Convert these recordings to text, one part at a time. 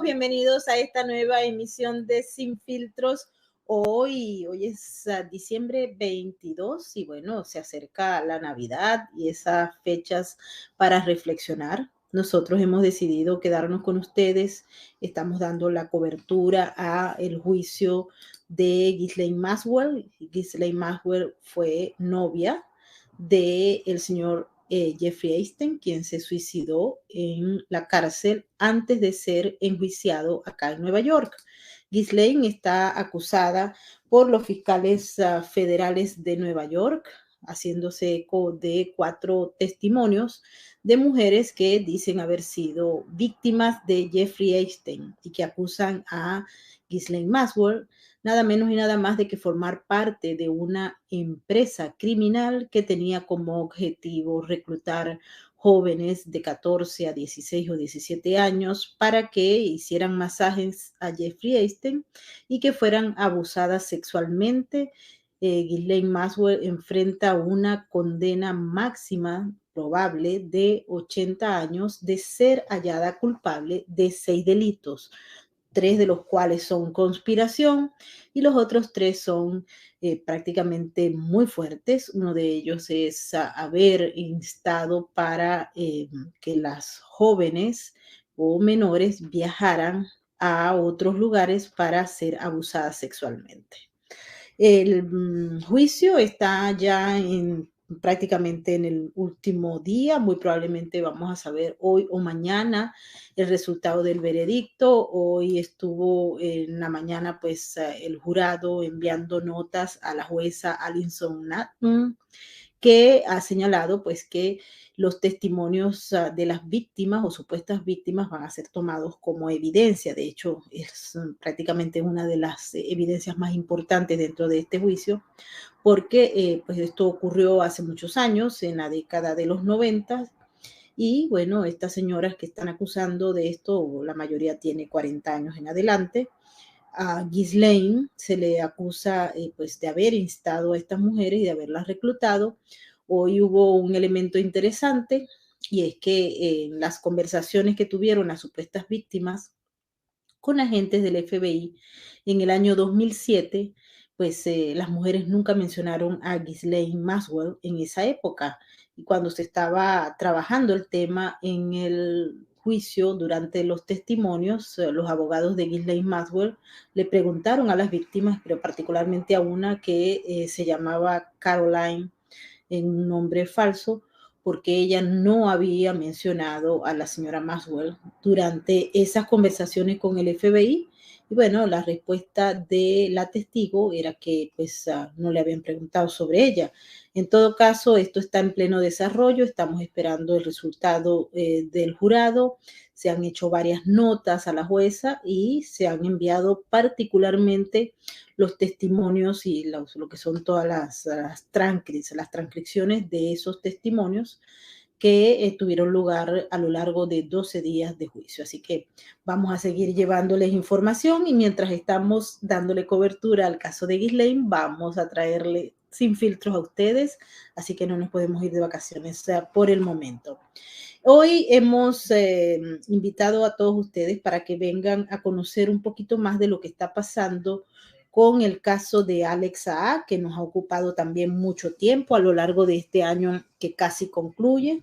Bienvenidos a esta nueva emisión de Sin Filtros. Hoy es diciembre 22 y bueno, se acerca la Navidad y esas fechas para reflexionar. Nosotros hemos decidido quedarnos con ustedes. Estamos dando la cobertura a el juicio de Ghislaine Maxwell. Ghislaine Maxwell fue novia del señor Jeffrey Epstein, quien se suicidó en la cárcel antes de ser enjuiciado acá en Nueva York. Ghislaine está acusada por los fiscales federales de Nueva York, haciéndose eco de 4 testimonios de mujeres que dicen haber sido víctimas de Jeffrey Epstein y que acusan a Ghislaine Maxwell nada menos y nada más de que formar parte de una empresa criminal que tenía como objetivo reclutar jóvenes de 14 a 16 o 17 años para que hicieran masajes a Jeffrey Epstein y que fueran abusadas sexualmente. Ghislaine Maxwell enfrenta una condena máxima probable de 80 años de ser hallada culpable de 6 delitos. 3 de los cuales son conspiración y los otros 3 son prácticamente muy fuertes. Uno de ellos es haber instado para que las jóvenes o menores viajaran a otros lugares para ser abusadas sexualmente. El juicio está ya prácticamente en el último día. Muy probablemente vamos a saber hoy o mañana el resultado del veredicto. Hoy estuvo en la mañana pues el jurado enviando notas a la jueza Alison Natton, que ha señalado pues que los testimonios de las víctimas o supuestas víctimas van a ser tomados como evidencia. De hecho, es prácticamente una de las evidencias más importantes dentro de este juicio, porque pues esto ocurrió hace muchos años, en la década de los 90, y bueno, estas señoras que están acusando de esto, la mayoría tiene 40 años en adelante. A Ghislaine se le acusa pues de haber instado a estas mujeres y de haberlas reclutado. Hoy hubo un elemento interesante y es que en las conversaciones que tuvieron las supuestas víctimas con agentes del FBI en el año 2007, pues las mujeres nunca mencionaron a Ghislaine Maxwell en esa época. Y cuando se estaba trabajando el tema en el juicio, durante los testimonios, los abogados de Ghislaine Maxwell le preguntaron a las víctimas, pero particularmente a una que se llamaba Caroline, en un nombre falso, porque ella no había mencionado a la señora Maxwell durante esas conversaciones con el FBI. Y bueno, la respuesta de la testigo era que pues no le habían preguntado sobre ella. En todo caso, esto está en pleno desarrollo, estamos esperando el resultado del jurado. Se han hecho varias notas a la jueza y se han enviado particularmente los testimonios y lo que son todas las transcripciones de esos testimonios que tuvieron lugar a lo largo de 12 días de juicio. Así que vamos a seguir llevándoles información y mientras estamos dándole cobertura al caso de Ghislaine, vamos a traerle Sin Filtros a ustedes, así que no nos podemos ir de vacaciones por el momento. Hoy hemos invitado a todos ustedes para que vengan a conocer un poquito más de lo que está pasando con el caso de Alex Saab, que nos ha ocupado también mucho tiempo a lo largo de este año que casi concluye,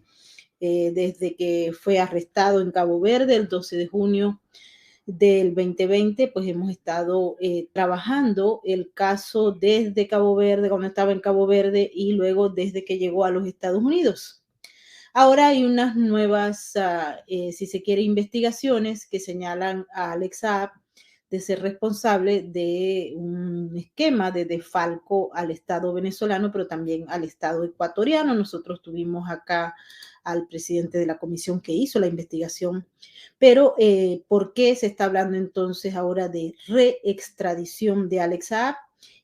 desde que fue arrestado en Cabo Verde el 12 de junio del 2020, pues hemos estado trabajando el caso desde Cabo Verde, cuando estaba en Cabo Verde, y luego desde que llegó a los Estados Unidos. Ahora hay unas nuevas, si se quiere, investigaciones que señalan a Alex Saab de ser responsable de un esquema de desfalco al Estado venezolano, pero también al Estado ecuatoriano. Nosotros tuvimos acá al presidente de la comisión que hizo la investigación, pero ¿por qué se está hablando entonces ahora de reextradición de Alex Saab?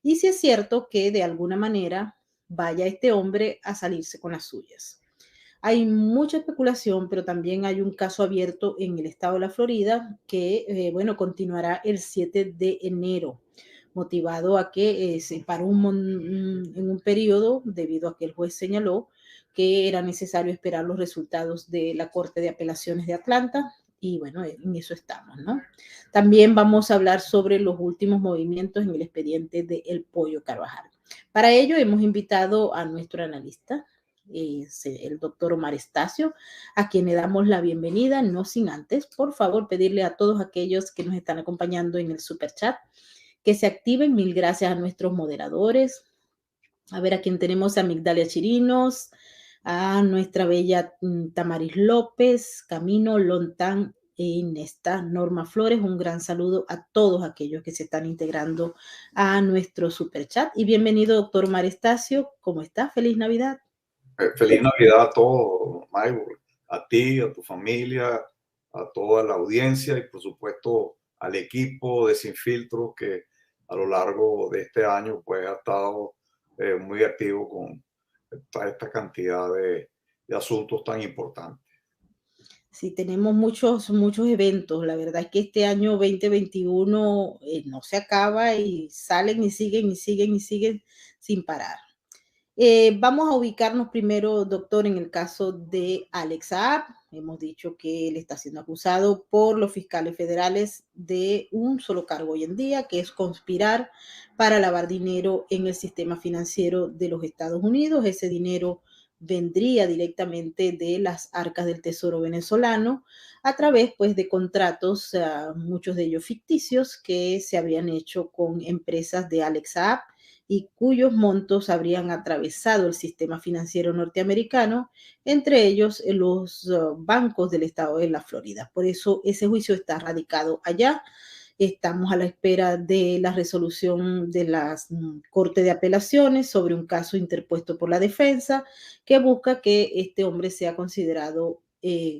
Y si es cierto que de alguna manera vaya este hombre a salirse con las suyas. Hay mucha especulación, pero también hay un caso abierto en el estado de la Florida que, bueno, continuará el 7 de enero, motivado a que se paró en un periodo debido a que el juez señaló que era necesario esperar los resultados de la Corte de Apelaciones de Atlanta y bueno, en eso estamos, ¿no? También vamos a hablar sobre los últimos movimientos en el expediente de El Pollo Carvajal. Para ello hemos invitado a nuestro analista, el doctor Omar Estacio, a quien le damos la bienvenida, no sin antes, por favor, pedirle a todos aquellos que nos están acompañando en el super chat que se activen. Mil gracias a nuestros moderadores. A ver, a quien tenemos a Migdalia Chirinos, a nuestra bella Tamaris López, Camino Lontán e Inesta Norma Flores. Un gran saludo a todos aquellos que se están integrando a nuestro super chat. Y bienvenido, doctor Omar Estacio. ¿Cómo está? Feliz Navidad. Feliz Navidad a todos, Maybor, a ti, a tu familia, a toda la audiencia y por supuesto al equipo de Sin Filtro que a lo largo de este año pues ha estado muy activo con esta cantidad de asuntos tan importantes. Sí, tenemos muchos eventos. La verdad es que este año 2021 no se acaba y salen y siguen y siguen y siguen sin parar. Vamos a ubicarnos primero, doctor, en el caso de Alex Saab. Hemos dicho que él está siendo acusado por los fiscales federales de un solo cargo hoy en día, que es conspirar para lavar dinero en el sistema financiero de los Estados Unidos. Ese dinero vendría directamente de las arcas del Tesoro venezolano a través pues de contratos, muchos de ellos ficticios, que se habían hecho con empresas de Alex Saab y cuyos montos habrían atravesado el sistema financiero norteamericano, entre ellos los bancos del estado de la Florida. Por eso ese juicio está radicado allá. Estamos a la espera de la resolución de la Corte de Apelaciones sobre un caso interpuesto por la defensa que busca que este hombre sea considerado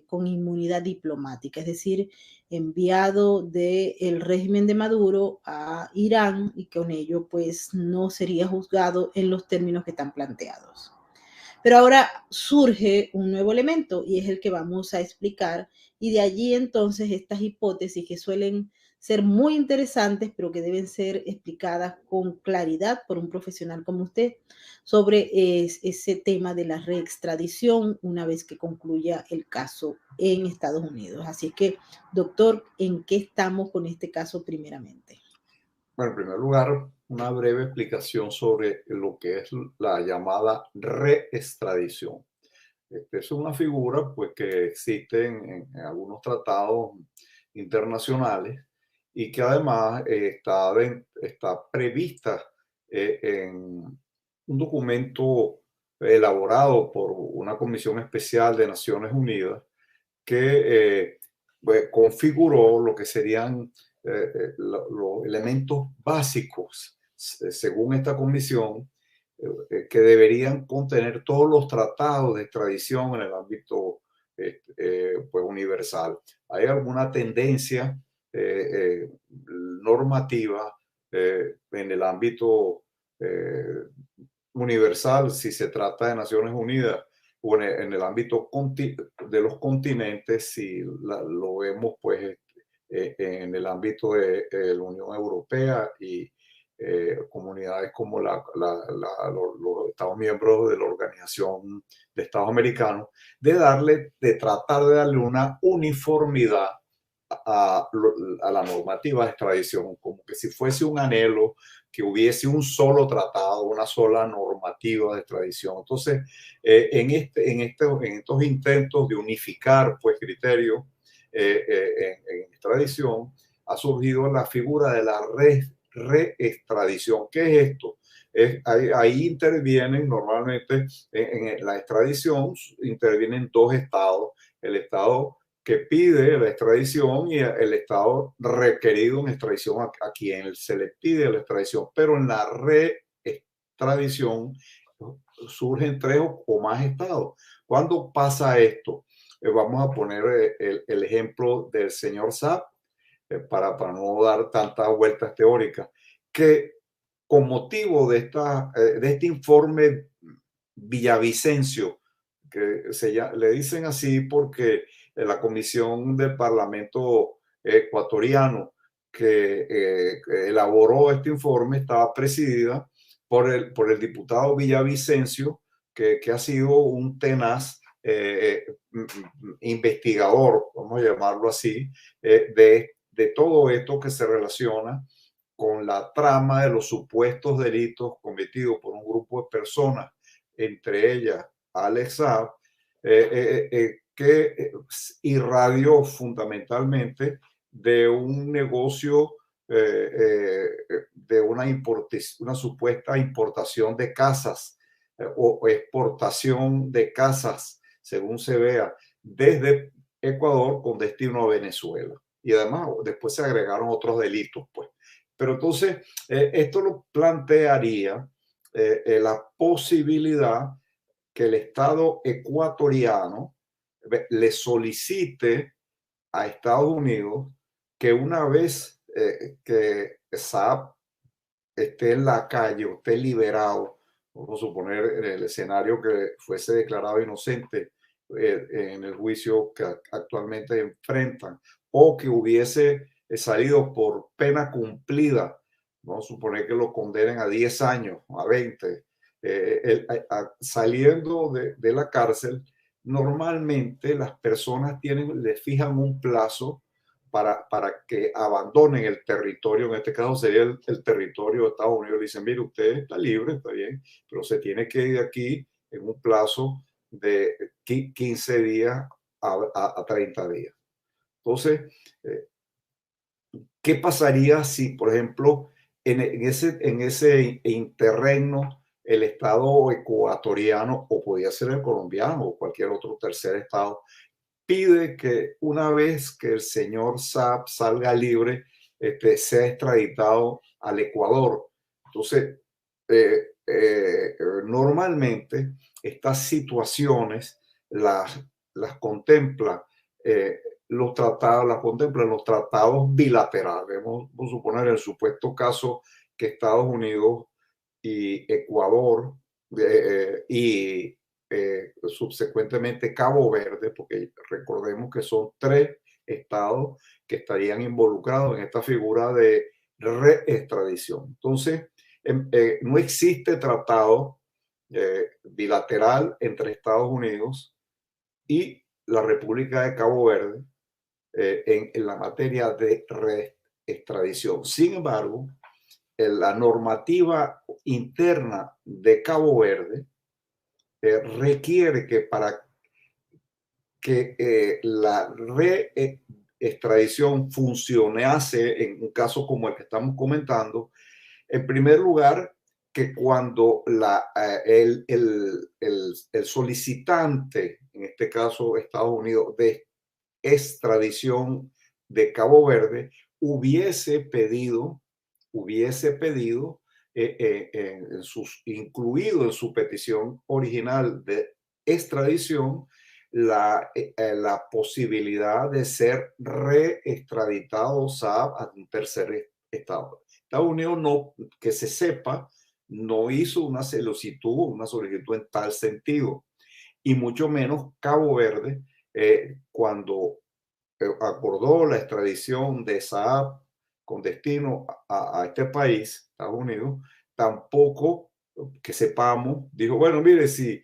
con inmunidad diplomática, es decir, enviado del régimen de Maduro a Irán y con ello pues no sería juzgado en los términos que están planteados. Pero ahora surge un nuevo elemento y es el que vamos a explicar y de allí entonces estas hipótesis que suelen ser muy interesantes pero que deben ser explicadas con claridad por un profesional como usted sobre ese tema de la reextradición una vez que concluya el caso en Estados Unidos. Así que, doctor, ¿en qué estamos con este caso primeramente? Bueno, en primer lugar, una breve explicación sobre lo que es la llamada reextradición. Esta es una figura pues, que existe en algunos tratados internacionales y que además está prevista en un documento elaborado por una comisión especial de Naciones Unidas que pues, configuró lo que serían los elementos básicos, según esta comisión, que deberían contener todos los tratados de extradición en el ámbito pues universal. Hay alguna tendencia normativa en el ámbito universal, si se trata de Naciones Unidas, o en el ámbito de los continentes, si lo vemos pues en el ámbito de la Unión Europea y comunidades como los Estados miembros de la Organización de Estados Americanos, de tratar de darle una uniformidad a la normativa de extradición, como que si fuese un anhelo que hubiese un solo tratado, una sola normativa de extradición. Entonces, en estos intentos de unificar pues, criterios en extradición, ha surgido la figura de la reextradición. ¿Qué es esto? Ahí intervienen normalmente en la extradición, intervienen dos estados, el estado que pide la extradición y el estado requerido en extradición a quien se le pide la extradición, pero en la reextradición surgen tres o más estados. ¿Cuándo pasa esto? Vamos a poner el ejemplo del señor Saab, para no dar tantas vueltas teóricas, que con motivo de este informe Villavicencio, que le dicen así porque la comisión del Parlamento ecuatoriano que elaboró este informe estaba presidida por el diputado Villavicencio, que ha sido un tenaz investigador, vamos a llamarlo así, de todo esto que se relaciona con la trama de los supuestos delitos cometidos por un grupo de personas, entre ellas Alex Saab, que irradió fundamentalmente de un negocio, de una supuesta importación de casas, o exportación de casas, según se vea, desde Ecuador con destino a Venezuela. Y además después se agregaron otros delitos, pues. Pero entonces, esto lo plantearía la posibilidad que el Estado ecuatoriano le solicite a Estados Unidos que una vez que Saab esté en la calle o esté liberado, vamos a suponer en el escenario que fuese declarado inocente en el juicio que actualmente enfrentan, o que hubiese salido por pena cumplida, vamos a suponer que lo condenen a 10 años, a 20, saliendo de la cárcel, normalmente las personas le fijan un plazo para que abandonen el territorio. En este caso sería el territorio de Estados Unidos. Le dicen, mire, usted está libre, está bien, pero se tiene que ir de aquí en un plazo de 15 días a 30 días. Entonces, ¿qué pasaría si, por ejemplo, en ese interregno el Estado ecuatoriano, o podía ser el colombiano o cualquier otro tercer Estado, pide que una vez que el señor Saab salga libre, sea extraditado al Ecuador? Entonces, normalmente estas situaciones las contempla las contemplan los tratados bilaterales. Vamos a suponer el supuesto caso que Estados Unidos y Ecuador y subsecuentemente Cabo Verde, porque recordemos que son 3 estados que estarían involucrados en esta figura de reextradición. Entonces, no existe tratado bilateral entre Estados Unidos y la República de Cabo Verde en la materia de reextradición. Sin embargo, la normativa interna de Cabo Verde requiere que para que la reextradición funcionase en un caso como el que estamos comentando, en primer lugar, que cuando el solicitante, en este caso Estados Unidos, de extradición de Cabo Verde, hubiese pedido incluido en su petición original de extradición, la posibilidad de ser reextraditado a un tercer estado. Estados Unidos, no, que se sepa, no hizo una solicitud en tal sentido, y mucho menos Cabo Verde, cuando acordó la extradición de Saab con destino a este país, Estados Unidos, tampoco, que sepamos, dijo, bueno, mire, si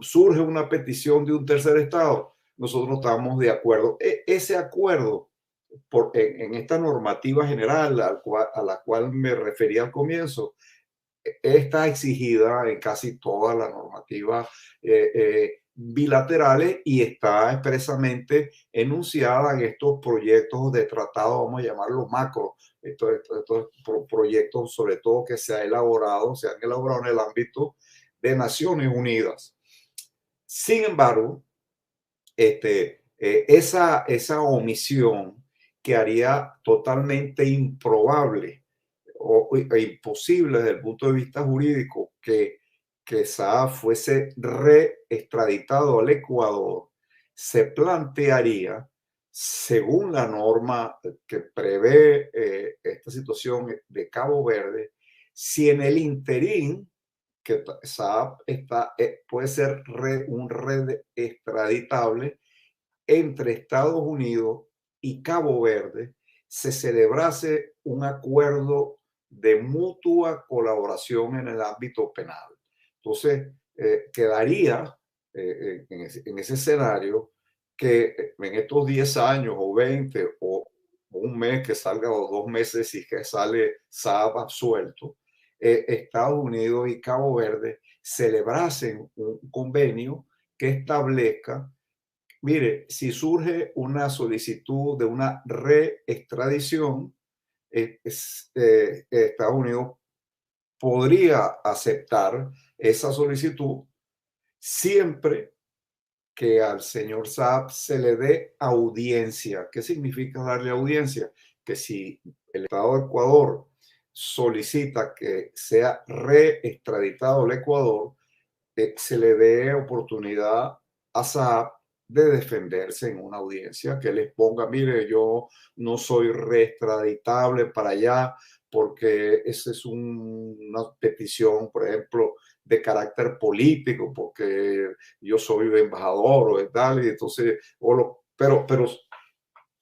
surge una petición de un tercer estado, nosotros estamos de acuerdo. Ese acuerdo, en esta normativa general a la cual me refería al comienzo, está exigida en casi todas las normativas bilaterales, y está expresamente enunciada en estos proyectos de tratado, vamos a llamarlos macro, estos proyectos sobre todo que se han elaborado en el ámbito de Naciones Unidas. Sin embargo, esa omisión que haría totalmente improbable e imposible desde el punto de vista jurídico que Saab fuese reextraditado al Ecuador, se plantearía, según la norma que prevé esta situación de Cabo Verde, si en el interín que Saab puede ser un extraditable entre Estados Unidos y Cabo Verde, se celebrase un acuerdo de mutua colaboración en el ámbito penal. Entonces, quedaría en ese escenario, que en estos 10 años o 20 o un mes que salga o 2 meses y que sale Saab absuelto, Estados Unidos y Cabo Verde celebrasen un convenio que establezca, mire, si surge una solicitud de una reextradición, Estados Unidos podría aceptar esa solicitud siempre que al señor Saab se le dé audiencia. ¿Qué significa darle audiencia? Que si el Estado de Ecuador solicita que sea reextraditado al Ecuador, se le dé oportunidad a Saab de defenderse en una audiencia, que les ponga, mire, yo no soy reextraditable para allá porque esa es una petición, por ejemplo, de carácter político, porque yo soy embajador o de tal, y entonces, pero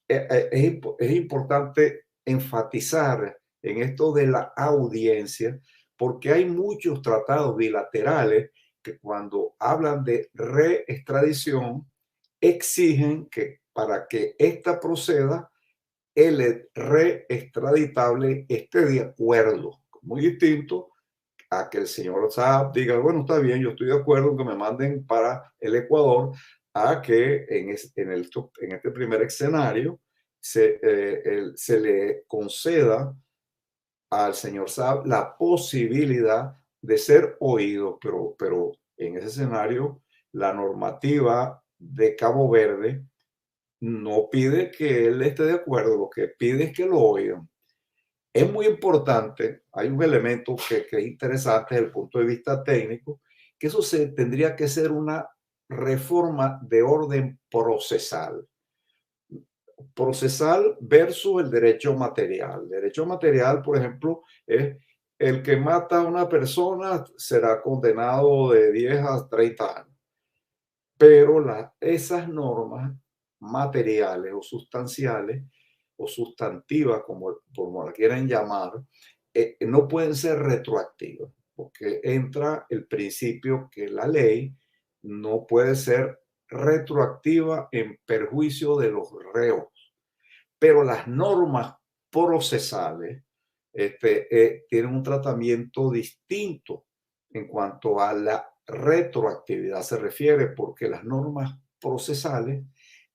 es importante enfatizar en esto de la audiencia, porque hay muchos tratados bilaterales que cuando hablan de reextradición exigen que para que ésta proceda, el reextraditable esté de acuerdo. Muy distinto a que el señor Saab diga, bueno, está bien, yo estoy de acuerdo en que me manden para el Ecuador, a que en este primer escenario se le conceda al señor Saab la posibilidad de ser oído, pero en ese escenario la normativa de Cabo Verde no pide que él esté de acuerdo, lo que pide es que lo oigan. Es muy importante, hay un elemento que es interesante desde el punto de vista técnico, que eso tendría que ser una reforma de orden procesal. Procesal versus el derecho material. El derecho material, por ejemplo, es el que mata a una persona será condenado de 10 a 30 años. Pero esas normas materiales o sustanciales o sustantivas, como la quieran llamar, no pueden ser retroactivas, porque entra el principio que la ley no puede ser retroactiva en perjuicio de los reos. Pero las normas procesales tienen un tratamiento distinto en cuanto a la retroactividad se refiere, porque las normas procesales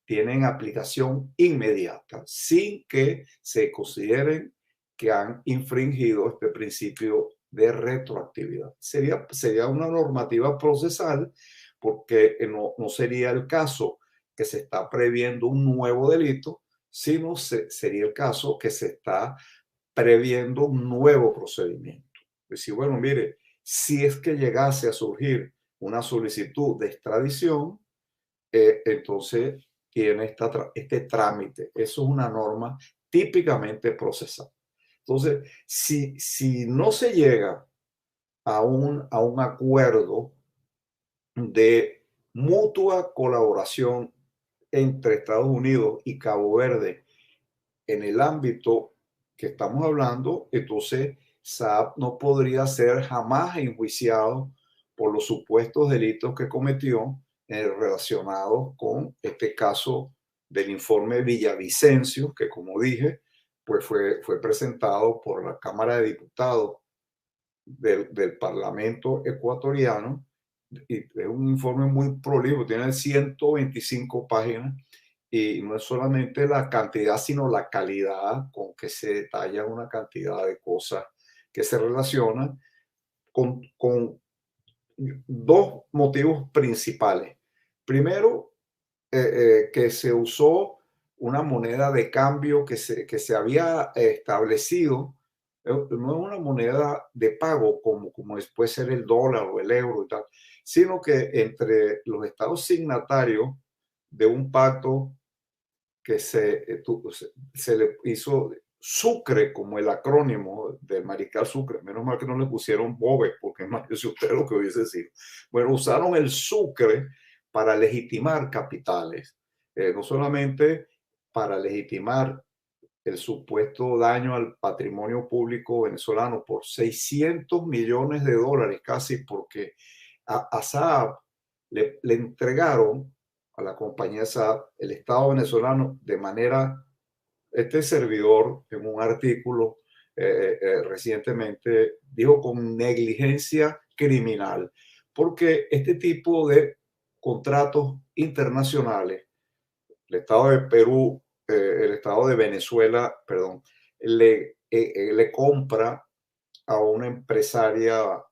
tienen aplicación inmediata, sin que se consideren que han infringido este principio de retroactividad. Sería una normativa procesal, porque no sería el caso que se está previendo un nuevo delito, sino sería el caso que se está previendo un nuevo procedimiento. Es decir, bueno, mire, si es que llegase a surgir una solicitud de extradición, entonces tiene este trámite. Eso es una norma típicamente procesal. Entonces, si no se llega a un acuerdo de mutua colaboración entre Estados Unidos y Cabo Verde en el ámbito que estamos hablando, entonces Saab no podría ser jamás enjuiciado por los supuestos delitos que cometió relacionados con este caso del informe Villavicencio, que como dije, pues fue presentado por la Cámara de Diputados del Parlamento ecuatoriano, y es un informe muy prolijo, tiene 125 páginas, y no es solamente la cantidad, sino la calidad con que se detalla una cantidad de cosas que se relacionan con dos motivos principales. Primero, que se usó una moneda de cambio que se había establecido. No es una moneda de pago como puede ser el dólar o el euro y tal, sino que entre los estados signatarios de un pacto que se le hizo Sucre como el acrónimo del mariscal Sucre. Menos mal que no le pusieron Bobe, porque imagínense usted lo que hubiese sido. Bueno, usaron el Sucre para legitimar capitales, no solamente para legitimar el supuesto daño al patrimonio público venezolano por $600 millones casi, porque a Saab le entregaron a la compañía Saab, el Estado venezolano, de manera, este servidor en un artículo recientemente dijo con negligencia criminal, porque este tipo de contratos internacionales, el Estado de Perú, el Estado de Venezuela, perdón, le compra a una empresaria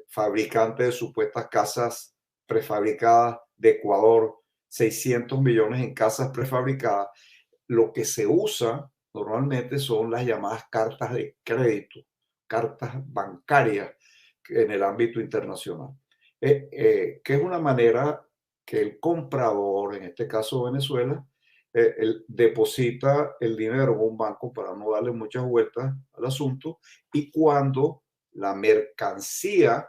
fabricante de supuestas casas prefabricadas de Ecuador, 600 millones en casas prefabricadas. Lo que se usa normalmente son las llamadas cartas de crédito, cartas bancarias en el ámbito internacional, que es una manera que el comprador, en este caso Venezuela, deposita el dinero en un banco para no darle muchas vueltas al asunto, y cuando la mercancía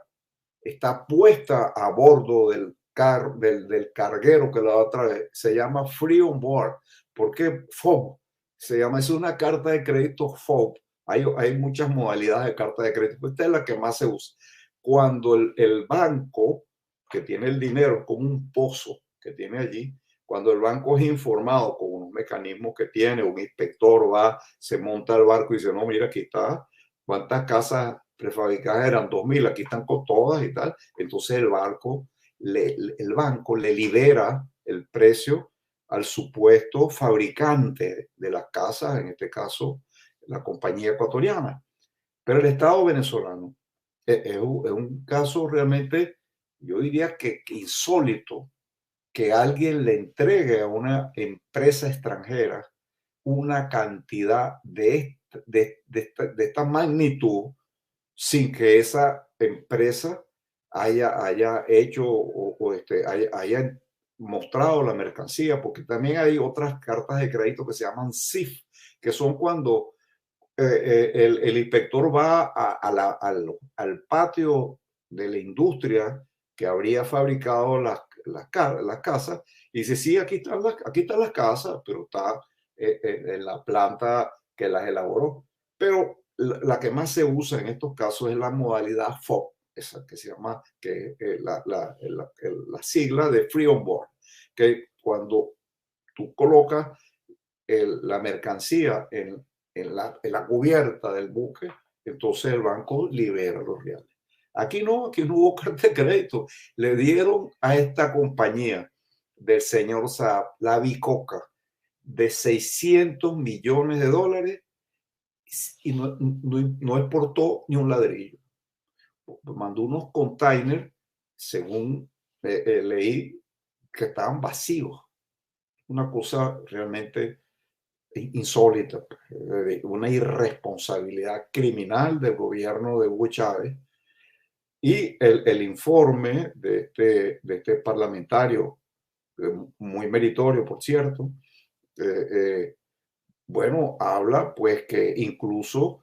está puesta a bordo del carguero que la va a traer, se llama Free on Board. ¿Por qué FOB? Se llama, es una carta de crédito FOB. Hay muchas modalidades de carta de crédito, pero esta es la que más se usa. Cuando el banco que tiene el dinero, como un pozo que tiene allí, cuando el banco es informado con unos mecanismos que tiene, un inspector va, se monta al barco y dice, no, mira, aquí está, ¿cuántas casas prefabricadas eran? 2.000, aquí están con todas y tal. Entonces el banco le libera el precio al supuesto fabricante de las casas, en este caso la compañía ecuatoriana. Pero el Estado venezolano es un caso realmente, yo diría que insólito, que alguien le entregue a una empresa extranjera una cantidad de esta magnitud sin que esa empresa haya hecho haya mostrado la mercancía, porque también hay otras cartas de crédito que se llaman CIF, que son cuando el inspector va al patio de la industria que habría fabricado las casas y dice, sí, aquí están las casas, pero está en la planta que las elaboró. Pero la que más se usa en estos casos es la modalidad FOB, esa que se llama, que la sigla de Free on Board, que cuando tú colocas la mercancía en la cubierta del buque, entonces el banco libera los reales. Aquí no hubo carta de crédito. Le dieron a esta compañía del señor Saab, la Bicoca, de 600 millones de dólares y no exportó ni un ladrillo. Mandó unos containers, según leí, que estaban vacíos. Una cosa realmente insólita, una irresponsabilidad criminal del gobierno de Hugo Chávez. Y el informe de este parlamentario, muy meritorio, por cierto, bueno, habla pues que incluso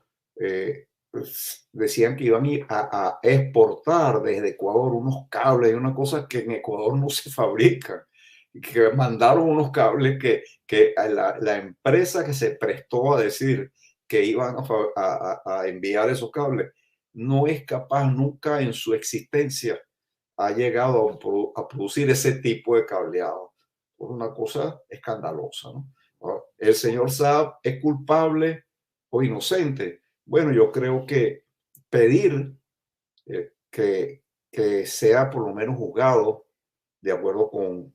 pues, decían que iban a exportar desde Ecuador unos cables y una cosa que en Ecuador no se fabrican, que mandaron unos cables que la empresa que se prestó a decir que iban a enviar esos cables no es capaz nunca en su existencia ha llegado a producir ese tipo de cableado. Es una cosa escandalosa, ¿no? ¿El señor Saab es culpable o inocente? Bueno, yo creo que pedir que sea por lo menos juzgado de acuerdo con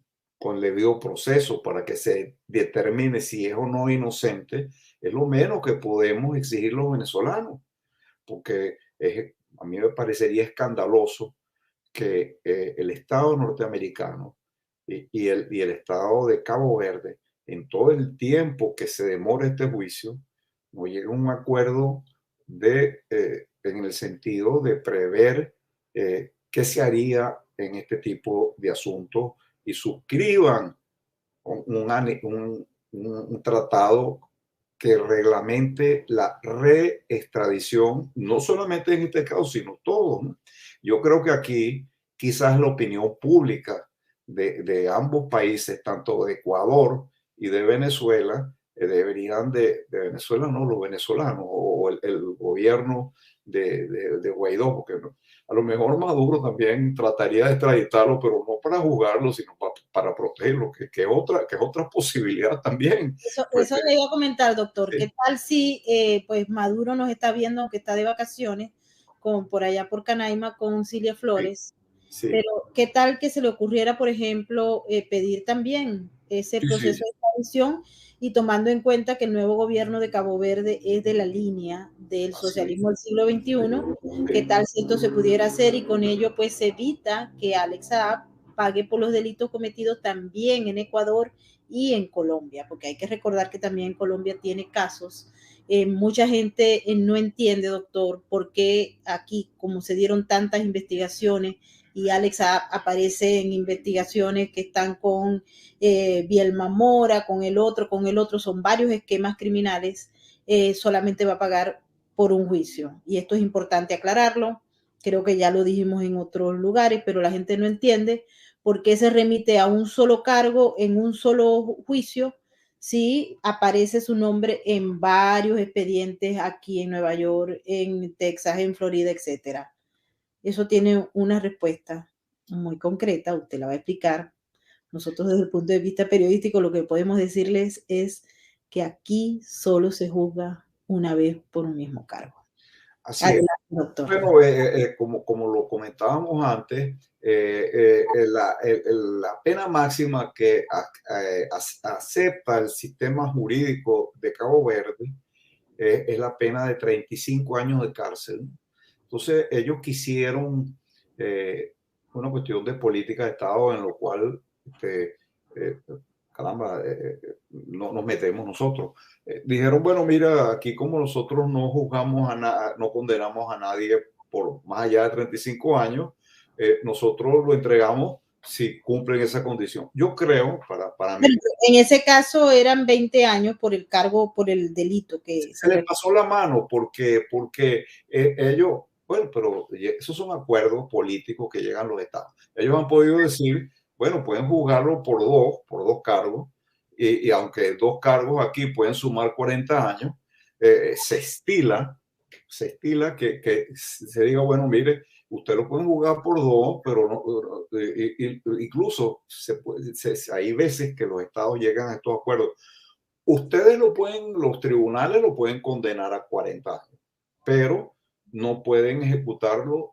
el debido proceso para que se determine si es o no inocente, es lo menos que podemos exigir los venezolanos, porque a mí me parecería escandaloso que el Estado norteamericano y el Estado de Cabo Verde, en todo el tiempo que se demora este juicio, no lleguen a un acuerdo en el sentido de prever qué se haría en este tipo de asuntos y suscriban un tratado que reglamente la reextradición, no solamente en este caso, sino todo, ¿no? Yo creo que aquí quizás la opinión pública de ambos países, tanto de Ecuador y de Venezuela, deberían de Venezuela, no, los venezolanos o el gobierno de Guaidó, porque a lo mejor Maduro también trataría de extraditarlo, pero no para juzgarlo, sino para protegerlo, que es otra posibilidad también. Pues, Eso le iba a comentar, doctor. sí, ¿Qué tal si pues Maduro nos está viendo, aunque está de vacaciones, por allá por Canaima con Cilia sí, Flores? sí, Pero ¿qué tal que se le ocurriera, por ejemplo, pedir también ese sí, sí, proceso de extradición y tomando en cuenta que el nuevo gobierno de Cabo Verde es de la línea del así es, socialismo del siglo XXI? ¿Qué sí, tal si esto se pudiera hacer y con ello pues se evita que Alex Saab pague por los delitos cometidos también en Ecuador y en Colombia? Porque hay que recordar que también Colombia tiene casos. Mucha gente no entiende, doctor, por qué aquí, como se dieron tantas investigaciones y Alex aparece en investigaciones que están con Bielma Mora, con el otro, son varios esquemas criminales, solamente va a pagar por un juicio. Y esto es importante aclararlo. Creo que ya lo dijimos en otros lugares, pero la gente no entiende por qué se remite a un solo cargo en un solo juicio si aparece su nombre en varios expedientes aquí en Nueva York, en Texas, en Florida, etcétera. Eso tiene una respuesta muy concreta, usted la va a explicar. Nosotros desde el punto de vista periodístico lo que podemos decirles es que aquí solo se juzga una vez por un mismo cargo. así es. Adelante, doctor. Bueno, como lo comentábamos antes, la pena máxima que acepta el sistema jurídico de Cabo Verde es la pena de 35 años de cárcel. Entonces, ellos quisieron una cuestión de política de Estado en lo cual, eh, caramba, no nos metemos nosotros. Dijeron, bueno, mira, aquí como nosotros no juzgamos no condenamos a nadie por más allá de 35 años, nosotros lo entregamos si cumplen esa condición. Yo creo, para mí, En ese caso eran 20 años por el cargo, por el delito que se les pasó la mano porque ellos, bueno, pero esos son acuerdos políticos que llegan los estados. Ellos han podido decir, bueno, pueden juzgarlo por dos cargos, y aunque dos cargos aquí pueden sumar 40 años, se estila que se diga, bueno, mire, usted lo pueden jugar por dos, pero no, incluso hay veces que los estados llegan a estos acuerdos. Ustedes los tribunales lo pueden condenar a 40 años, pero no pueden ejecutarlo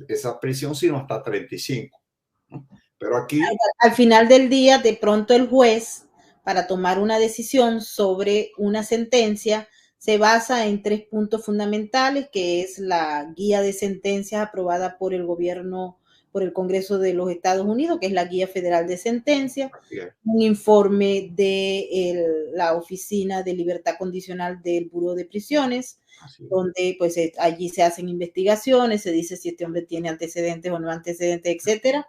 esa prisión sino hasta 35, ¿no? Pero aquí, al final del día, de pronto el juez, para tomar una decisión sobre una sentencia, se basa en 3 puntos fundamentales, que es la guía de sentencias aprobada por el gobierno, por el Congreso de los Estados Unidos, que es la guía federal de sentencias, así es, un informe de la Oficina de Libertad Condicional del Buró de Prisiones, así es. donde pues allí se hacen investigaciones, se dice si este hombre tiene antecedentes o no antecedentes, etcétera,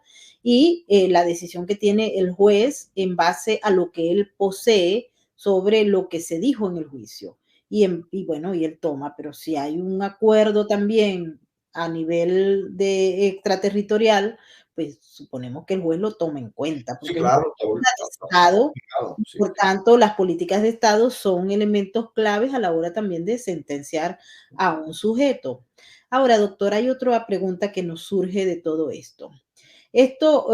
y la decisión que tiene el juez en base a lo que él posee sobre lo que se dijo en el juicio. Y bueno, y él toma, pero si hay un acuerdo también a nivel de extraterritorial, pues suponemos que el juez lo toma en cuenta, Sí, porque es una claro, política de está Estado, complicado, sí, por tanto, las políticas de Estado son elementos claves a la hora también de sentenciar a un sujeto. Ahora, doctor, hay otra pregunta que nos surge de todo esto. Esto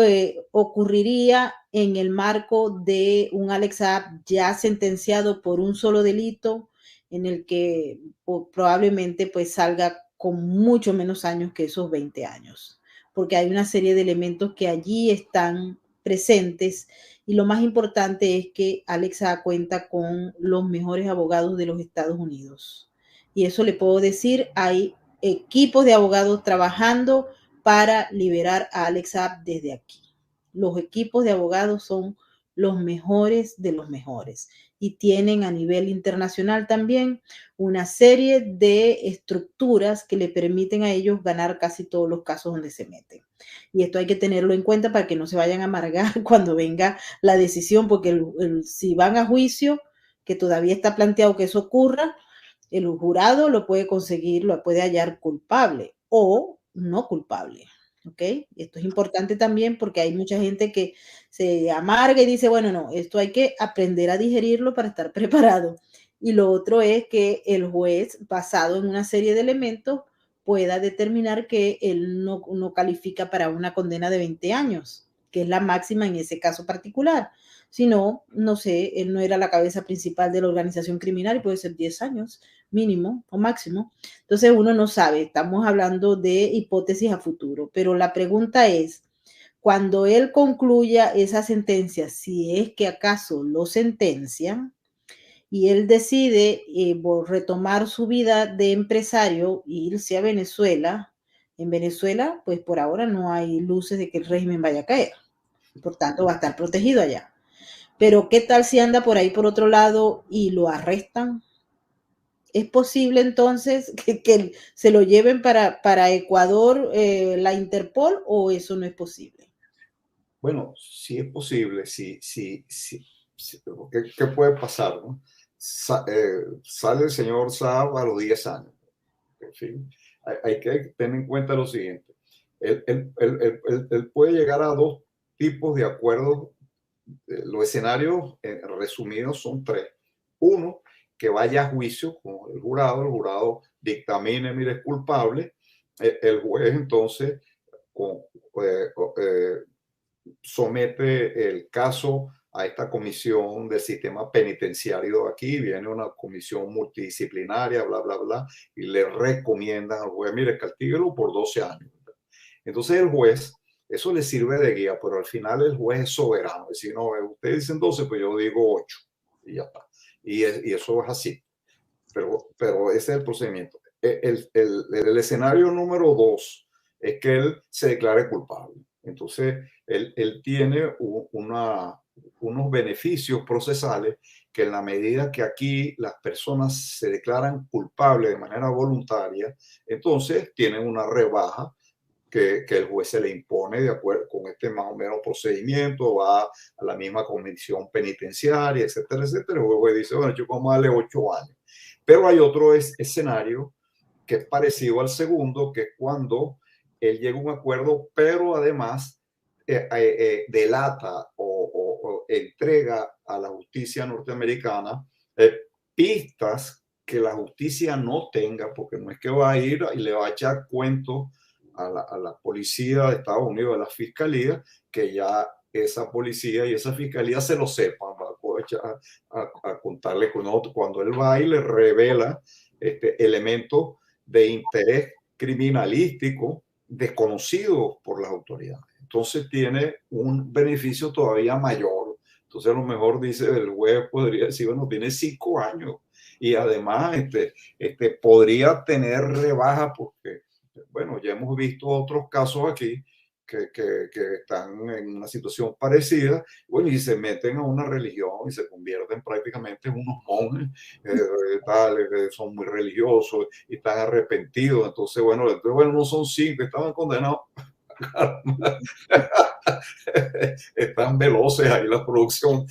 ocurriría en el marco de un Alex Saab ya sentenciado por un solo delito, en el que probablemente pues salga con mucho menos años que esos 20 años, porque hay una serie de elementos que allí están presentes y lo más importante es que Alex Saab cuenta con los mejores abogados de los Estados Unidos. Y eso le puedo decir, hay equipos de abogados trabajando para liberar a Alex Saab desde aquí. Los equipos de abogados son los mejores de los mejores y tienen a nivel internacional también una serie de estructuras que le permiten a ellos ganar casi todos los casos donde se meten. Y esto hay que tenerlo en cuenta para que no se vayan a amargar cuando venga la decisión, porque si van a juicio, que todavía está planteado que eso ocurra, el jurado lo puede conseguir, lo puede hallar culpable o no culpable. ¿Ok? Esto es importante también porque hay mucha gente que se amarga y dice, bueno, no, esto hay que aprender a digerirlo para estar preparado. Y lo otro es que el juez, basado en una serie de elementos, pueda determinar que él no califica para una condena de 20 años, que es la máxima en ese caso particular. Si no, no sé, él no era la cabeza principal de la organización criminal y puede ser 10 años mínimo o máximo. Entonces uno no sabe, estamos hablando de hipótesis a futuro, pero la pregunta es, cuando él concluya esa sentencia, si es que acaso lo sentencian, y él decide retomar su vida de empresario e irse a Venezuela. En Venezuela, pues por ahora no hay luces de que el régimen vaya a caer. Por tanto, va a estar protegido allá. Pero ¿qué tal si anda por ahí por otro lado y lo arrestan? ¿Es posible entonces que se lo lleven para Ecuador la Interpol o eso no es posible? Bueno, sí es posible, sí, sí, sí. Sí. ¿Qué puede pasar, no? Sale el señor Saab a los 10 años. En fin, hay que tener en cuenta lo siguiente. Él puede llegar a dos tipos de acuerdos. Los escenarios resumidos son tres. Uno, que vaya a juicio con el jurado dictamine, mire, es culpable. El juez entonces con, eh, eh, somete el caso a esta comisión del sistema penitenciario de aquí, viene una comisión multidisciplinaria, bla, bla, bla, y le recomiendan al juez, mire, castíguelo por 12 años. Entonces el juez, eso le sirve de guía, pero al final el juez es soberano, es decir, no, ustedes dicen 12, pues yo digo 8, y ya está. Y eso es así, pero ese es el procedimiento. El escenario número 2 es que él se declare culpable. Entonces, él tiene unos beneficios procesales que en la medida que aquí las personas se declaran culpables de manera voluntaria, entonces tienen una rebaja que el juez se le impone de acuerdo con este más o menos procedimiento, va a la misma comisión penitenciaria, etcétera, etcétera. El juez dice, bueno, yo como darle 8 años. Pero hay otro escenario que es parecido al segundo, que es cuando él llega a un acuerdo, pero además delata o entrega a la justicia norteamericana pistas que la justicia no tenga, porque no es que va a ir y le va a echar cuentos a la policía de Estados Unidos, a la fiscalía, que ya esa policía y esa fiscalía se lo sepan, va a contarle cuando él va y le revela elementos de interés criminalístico desconocidos por las autoridades. Entonces tiene un beneficio todavía mayor. Entonces a lo mejor dice el juez, podría decir, bueno, tiene 5 años y además podría tener rebaja porque, bueno, ya hemos visto otros casos aquí que están en una situación parecida, bueno, y se meten a una religión y se convierten prácticamente en unos monjes, son muy religiosos y están arrepentidos. Entonces, bueno, no son 5, estaban condenados. Están veloces ahí la producción.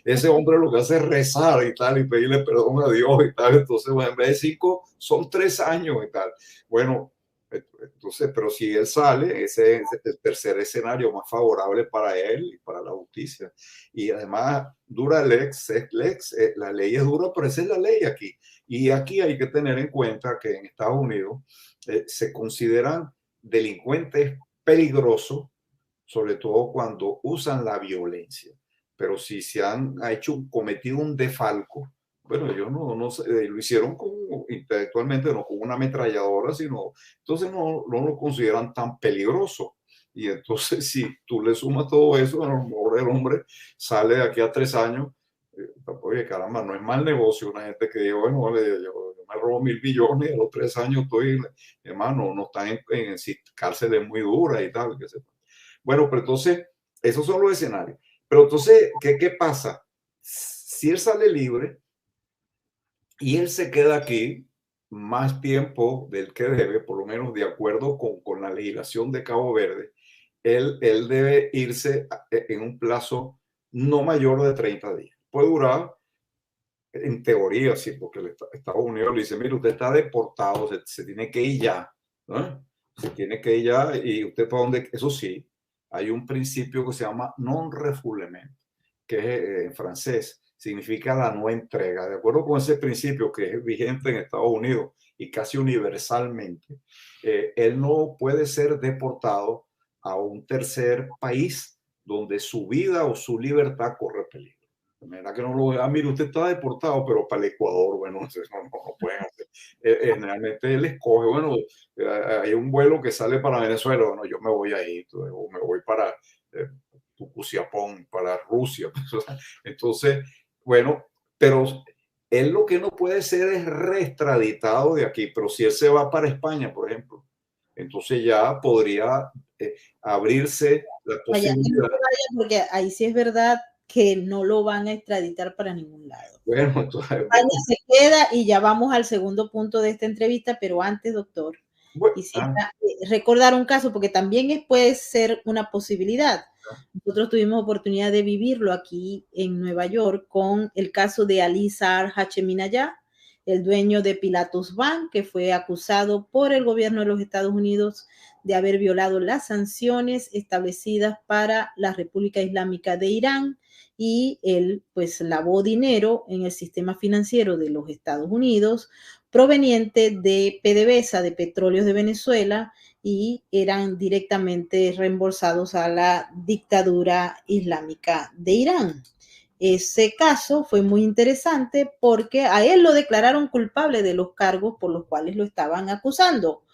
Ese hombre lo que hace es rezar y tal, y pedirle perdón a Dios y tal. Entonces, bueno, en vez de 5, son 3 años y tal. Bueno, entonces, pero si él sale, ese es el tercer escenario más favorable para él y para la justicia. Y además, dura lex, la ley es dura, pero esa es la ley aquí. Y aquí hay que tener en cuenta que en Estados Unidos se consideran delincuentes peligrosos, sobre todo cuando usan la violencia. Pero si se han cometido un defalco, bueno, ellos no lo hicieron intelectualmente, no con una ametralladora, sino, entonces no lo consideran tan peligroso. Y entonces, si tú le sumas todo eso, a lo mejor el hombre sale de aquí a 3 años. Oye, caramba, no es mal negocio una gente que dice, bueno, vale, yo me robo 1.000 millones, a los 3 años estoy, hermano, no están en cárceles muy duras y tal. Bueno, pero entonces, esos son los escenarios. Pero entonces, ¿qué pasa? Si él sale libre y él se queda aquí más tiempo del que debe, por lo menos de acuerdo con la legislación de Cabo Verde, él debe irse en un plazo no mayor de 30 días. Puede durar, en teoría, sí, porque el Estados Unidos le dice, mire, usted está deportado, se tiene que ir ya, ¿no? Se tiene que ir ya y usted para dónde, eso sí, hay un principio que se llama non-refoulement, que es en francés, significa la no entrega. De acuerdo con ese principio que es vigente en Estados Unidos y casi universalmente, él no puede ser deportado a un tercer país donde su vida o su libertad corre peligro. De manera que no lo vea, mire, usted está deportado, pero para el Ecuador, bueno, eso no pueden hacer. Generalmente él escoge, bueno, hay un vuelo que sale para Venezuela, bueno, yo me voy ahí, o me voy para Tucuciapón, para Rusia. Entonces, bueno, pero él lo que no puede ser es reextraditado de aquí, pero si él se va para España, por ejemplo, entonces ya podría abrirse la Vaya, que no posibilidad. se vaya, porque ahí sí es verdad que no lo van a extraditar para ningún lado. Bueno, entonces, España se queda y ya vamos al segundo punto de esta entrevista, pero antes, doctor, bueno, quisiera recordar un caso, porque también puede ser una posibilidad. Nosotros tuvimos oportunidad de vivirlo aquí en Nueva York con el caso de Ali Sar Hacheminayá, el dueño de Pilatus Bank, que fue acusado por el gobierno de los Estados Unidos de haber violado las sanciones establecidas para la República Islámica de Irán, y él pues lavó dinero en el sistema financiero de los Estados Unidos proveniente de PDVSA, de Petróleos de Venezuela, y eran directamente reembolsados a la dictadura islámica de Irán. Ese caso fue muy interesante porque a él lo declararon culpable de los cargos por los cuales lo estaban acusando.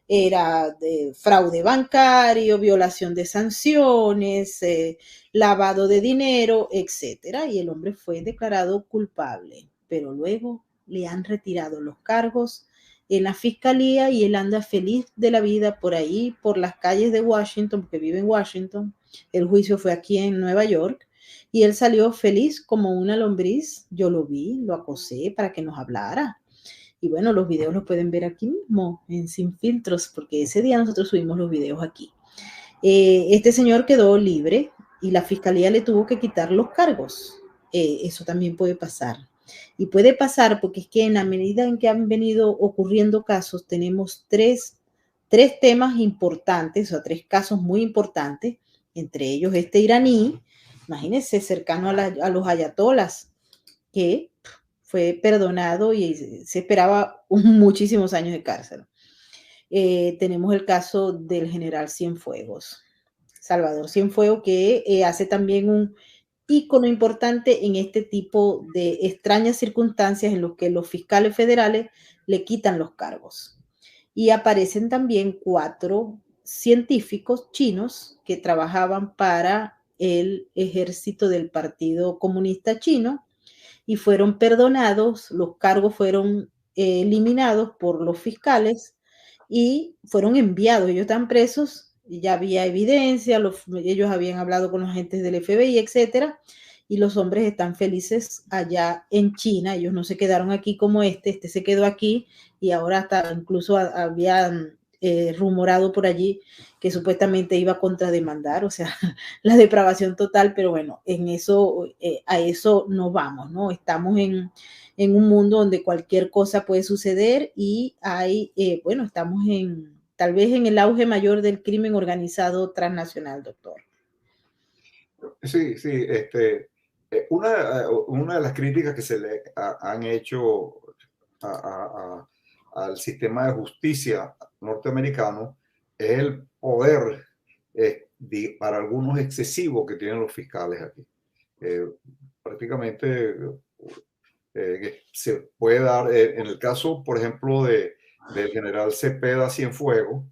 Era de fraude bancario, violación de sanciones, lavado de dinero, etcétera. Y el hombre fue declarado culpable, pero luego le han retirado los cargos en la fiscalía y él anda feliz de la vida por ahí, por las calles de Washington, porque vive en Washington. El juicio fue aquí en Nueva York y él salió feliz como una lombriz. Yo lo vi, lo acosé para que nos hablara. Y bueno, los videos los pueden ver aquí mismo en Sin Filtros, porque ese día nosotros subimos los videos aquí. Este señor quedó libre y la fiscalía le tuvo que quitar los cargos. Eso también puede pasar. Y puede pasar porque es que en la medida en que han venido ocurriendo casos, tenemos tres temas importantes, o tres casos muy importantes, entre ellos este iraní, imagínense, cercano a los ayatolas, que fue perdonado y se esperaba muchísimos años de cárcel. Tenemos el caso del general Cienfuegos, Salvador Cienfuegos, que hace también un ícono importante en este tipo de extrañas circunstancias en los que los fiscales federales le quitan los cargos. Y aparecen también 4 científicos chinos que trabajaban para el ejército del Partido Comunista Chino y fueron perdonados, los cargos fueron eliminados por los fiscales y fueron enviados. Ellos están presos, ya había evidencia, ellos habían hablado con los agentes del FBI, etcétera, y los hombres están felices allá en China. Ellos no se quedaron aquí como este se quedó aquí y ahora hasta incluso habían rumorado por allí que supuestamente iba a contrademandar, o sea, la depravación total, pero bueno, en eso, a eso no vamos, ¿no? Estamos en un mundo donde cualquier cosa puede suceder y hay, bueno, estamos tal vez en el auge mayor del crimen organizado transnacional, doctor. sí, sí, una de las críticas que se le han hecho al sistema de justicia norteamericano es el poder para algunos excesivo que tienen los fiscales aquí. Prácticamente que se puede dar, en el caso, por ejemplo, del general Cepeda Cienfuegos,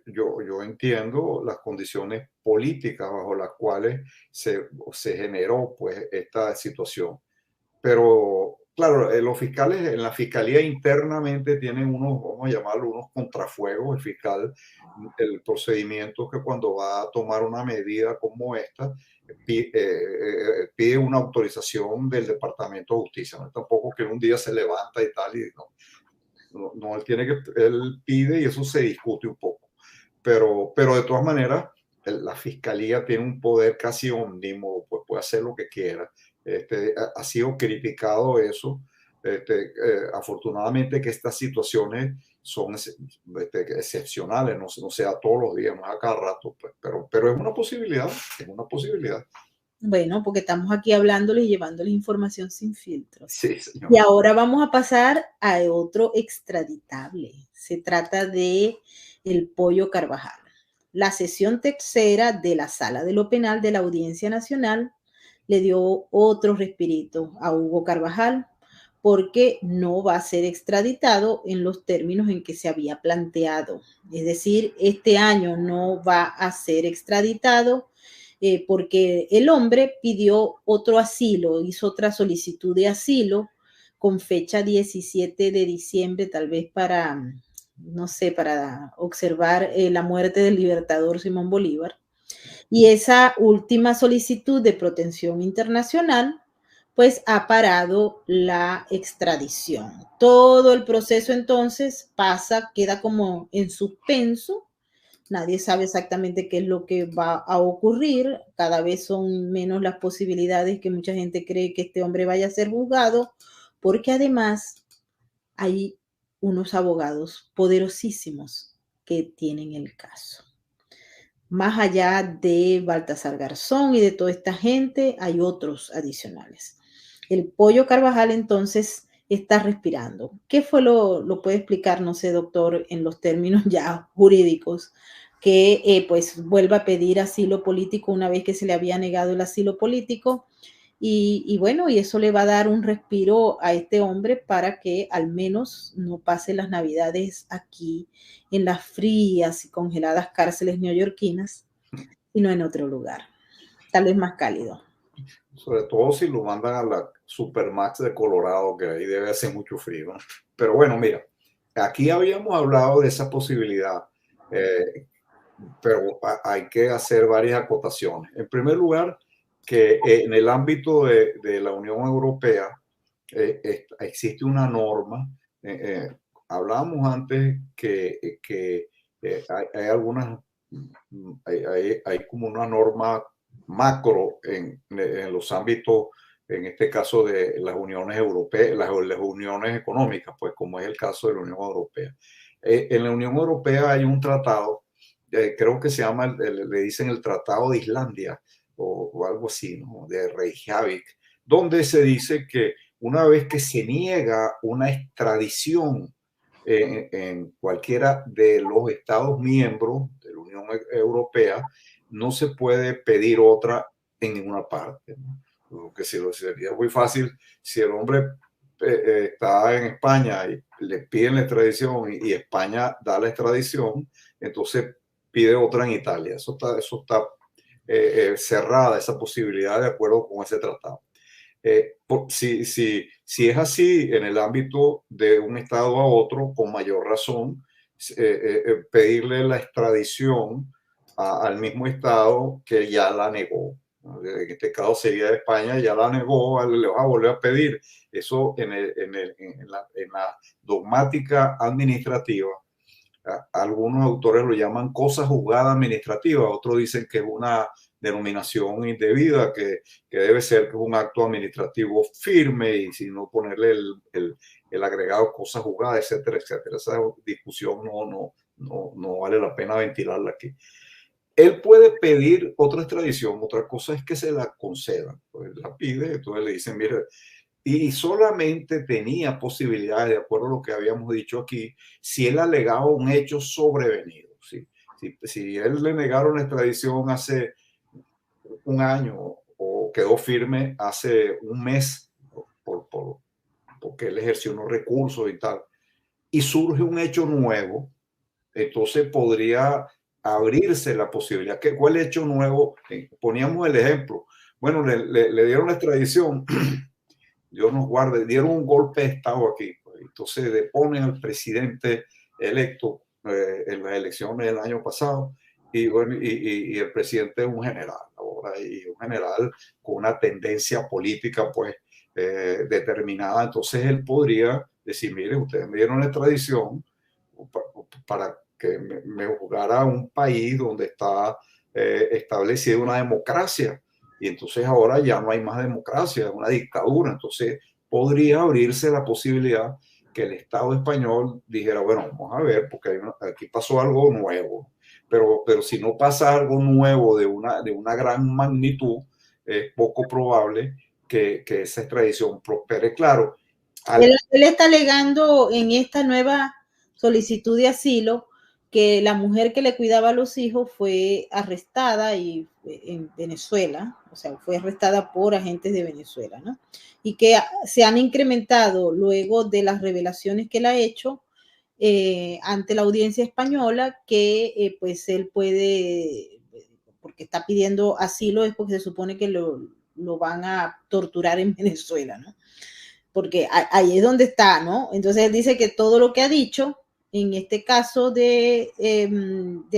yo entiendo las condiciones políticas bajo las cuales se generó pues, esta situación. Pero, claro, los fiscales en la fiscalía internamente tienen unos, vamos a llamarlo, unos contrafuegos. El fiscal, el procedimiento que cuando va a tomar una medida como esta, pide una autorización del Departamento de Justicia. No es tampoco que un día se levanta y tal, y no, él pide y eso se discute un poco. Pero de todas maneras, la fiscalía tiene un poder casi omnímodo, pues puede hacer lo que quiera. Ha sido criticado eso. Afortunadamente que estas situaciones son excepcionales, no sea todos los días, no a cada rato, pues, pero es una posibilidad, es una posibilidad. Bueno, porque estamos aquí hablándoles y llevándoles información sin filtros. Sí, Y señor. ahora vamos a pasar a otro extraditable. Se trata de el Pollo Carvajal. La sesión tercera de la Sala de lo Penal de la Audiencia Nacional le dio otro respirito a Hugo Carvajal porque no va a ser extraditado en los términos en que se había planteado. Es decir, este año no va a ser extraditado porque el hombre pidió otro asilo, hizo otra solicitud de asilo con fecha 17 de diciembre, tal vez para, no sé, para observar la muerte del libertador Simón Bolívar. Y esa última solicitud de protección internacional, pues ha parado la extradición. Todo el proceso entonces pasa, queda como en suspenso. Nadie sabe exactamente qué es lo que va a ocurrir. Cada vez son menos las posibilidades que mucha gente cree que este hombre vaya a ser juzgado, porque además hay unos abogados poderosísimos que tienen el caso. Más allá de Baltasar Garzón y de toda esta gente, hay otros adicionales. El Pollo Carvajal entonces está respirando. ¿Qué fue lo puede explicar, no sé, doctor, en los términos ya jurídicos, que pues vuelva a pedir asilo político una vez que se le había negado el asilo político? Y bueno, y eso le va a dar un respiro a este hombre para que al menos no pase las navidades aquí en las frías y congeladas cárceles neoyorquinas, sino en otro lugar, tal vez más cálido. Sobre todo si lo mandan a la Supermax de Colorado, que ahí debe hacer mucho frío, ¿no? Pero bueno, mira, aquí habíamos hablado de esa posibilidad, eh, pero hay que hacer varias acotaciones. En primer lugar, que en el ámbito de la Unión Europea existe una norma. Hablábamos antes que hay algunas, hay como una norma macro en los ámbitos, en este caso de las uniones europeas, las uniones económicas, pues como es el caso de la Unión Europea. En la Unión Europea hay un tratado, creo que se llama, le dicen el Tratado de Islandia o algo así, ¿no? De Reykjavik, donde se dice que una vez que se niega una extradición en cualquiera de los Estados miembros de la Unión Europea, no se puede pedir otra en ninguna parte, ¿no? Lo que sería muy fácil si el hombre está en España y le piden la extradición y España da la extradición, entonces pide otra en Italia. Eso está cerrada, esa posibilidad de acuerdo con ese tratado. Si es así en el ámbito de un estado a otro, con mayor razón, pedirle la extradición al mismo estado que ya la negó. En este caso sería España, ya la negó, le va a volver a pedir. Eso en la dogmática administrativa, algunos autores lo llaman cosa juzgada administrativa, otros dicen que es una denominación indebida, que debe ser que es un acto administrativo firme y si no ponerle el agregado cosa juzgada, etcétera, etcétera. Esa discusión no vale la pena ventilarla aquí. Él puede pedir otra extradición, otra cosa es que se la concedan. Pues la pide, entonces le dicen, mire, y solamente tenía posibilidades, de acuerdo a lo que habíamos dicho aquí, si él alegaba un hecho sobrevenido. Si él le negaron la extradición hace un año o quedó firme hace un mes porque él ejerció unos recursos y tal, y surge un hecho nuevo, entonces podría abrirse la posibilidad. ¿Cuál hecho nuevo? Poníamos el ejemplo. Bueno, le dieron la extradición. Dios nos guarde, dieron un golpe de Estado aquí. Pues, entonces deponen al presidente electo en las elecciones del año pasado y, bueno, y el presidente es un general ahora, y un general con una tendencia política pues determinada. Entonces él podría decir, mire, ustedes me dieron la extradición para que me juzgara un país donde está establecida una democracia y entonces ahora ya no hay más democracia, es una dictadura. Entonces podría abrirse la posibilidad que el Estado español dijera, bueno, vamos a ver, porque aquí pasó algo nuevo, pero si no pasa algo nuevo de una gran magnitud, es poco probable que esa extradición prospere. Claro, él está alegando en esta nueva solicitud de asilo que la mujer que le cuidaba a los hijos fue arrestada en Venezuela, o sea, fue arrestada por agentes de Venezuela, ¿no? Y que se han incrementado luego de las revelaciones que él ha hecho ante la audiencia española, que pues él puede, porque está pidiendo asilo, es porque se supone que lo van a torturar en Venezuela, ¿no? Porque ahí es donde está, ¿no? Entonces él dice que todo lo que ha dicho, en este caso de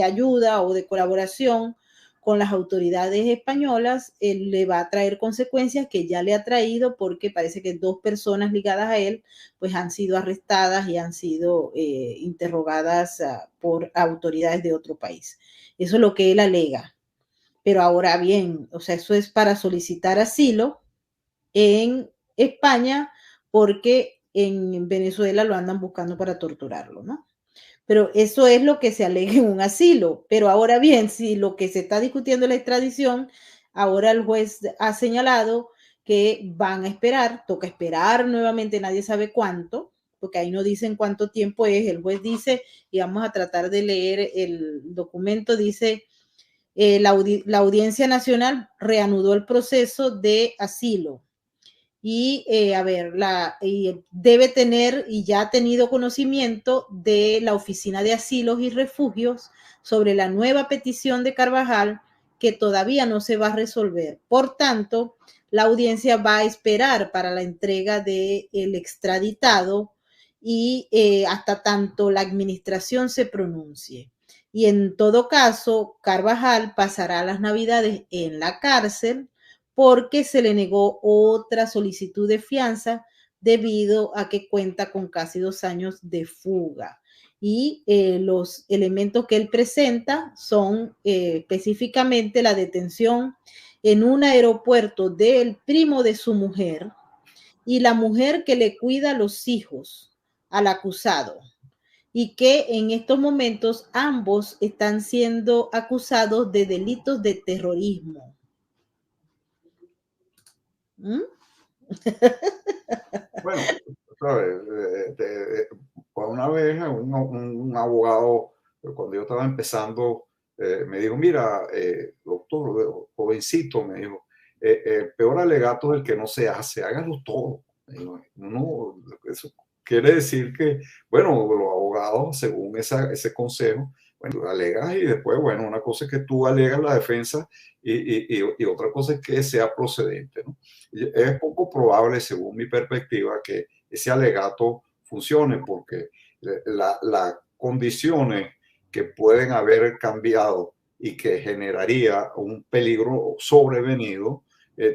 ayuda o de colaboración con las autoridades españolas, él le va a traer consecuencias que ya le ha traído, porque parece que 2 personas ligadas a él pues han sido arrestadas y han sido interrogadas por autoridades de otro país. Eso es lo que él alega. Pero ahora bien, o sea, eso es para solicitar asilo en España, porque en Venezuela lo andan buscando para torturarlo, ¿no? Pero eso es lo que se alega en un asilo. Pero ahora bien, si lo que se está discutiendo es la extradición, ahora el juez ha señalado que van a esperar, toca esperar nuevamente, nadie sabe cuánto, porque ahí no dicen cuánto tiempo es. El juez dice, y vamos a tratar de leer el documento, dice, la Audiencia Nacional reanudó el proceso de asilo y a ver, debe tener y ya ha tenido conocimiento de la Oficina de Asilos y Refugios sobre la nueva petición de Carvajal, que todavía no se va a resolver. Por tanto, la audiencia va a esperar para la entrega del extraditado y hasta tanto la administración se pronuncie. Y en todo caso, Carvajal pasará las Navidades en la cárcel, porque se le negó otra solicitud de fianza debido a que cuenta con casi 2 años de fuga. Y los elementos que él presenta son específicamente la detención en un aeropuerto del primo de su mujer y la mujer que le cuida a los hijos al acusado, y que en estos momentos ambos están siendo acusados de delitos de terrorismo. ¿Mm? bueno, ¿sabes? Una vez un abogado, cuando yo estaba empezando, me dijo, mira, doctor, jovencito, me dijo, el peor alegato es el que no se hace, hágalo todo. Digo, no, eso quiere decir que, bueno, los abogados, según ese consejo, bueno, alegas y después, bueno, una cosa es que tú alegas la defensa y otra cosa es que sea procedente, ¿no? Es poco probable, según mi perspectiva, que ese alegato funcione, porque las condiciones que pueden haber cambiado y que generaría un peligro sobrevenido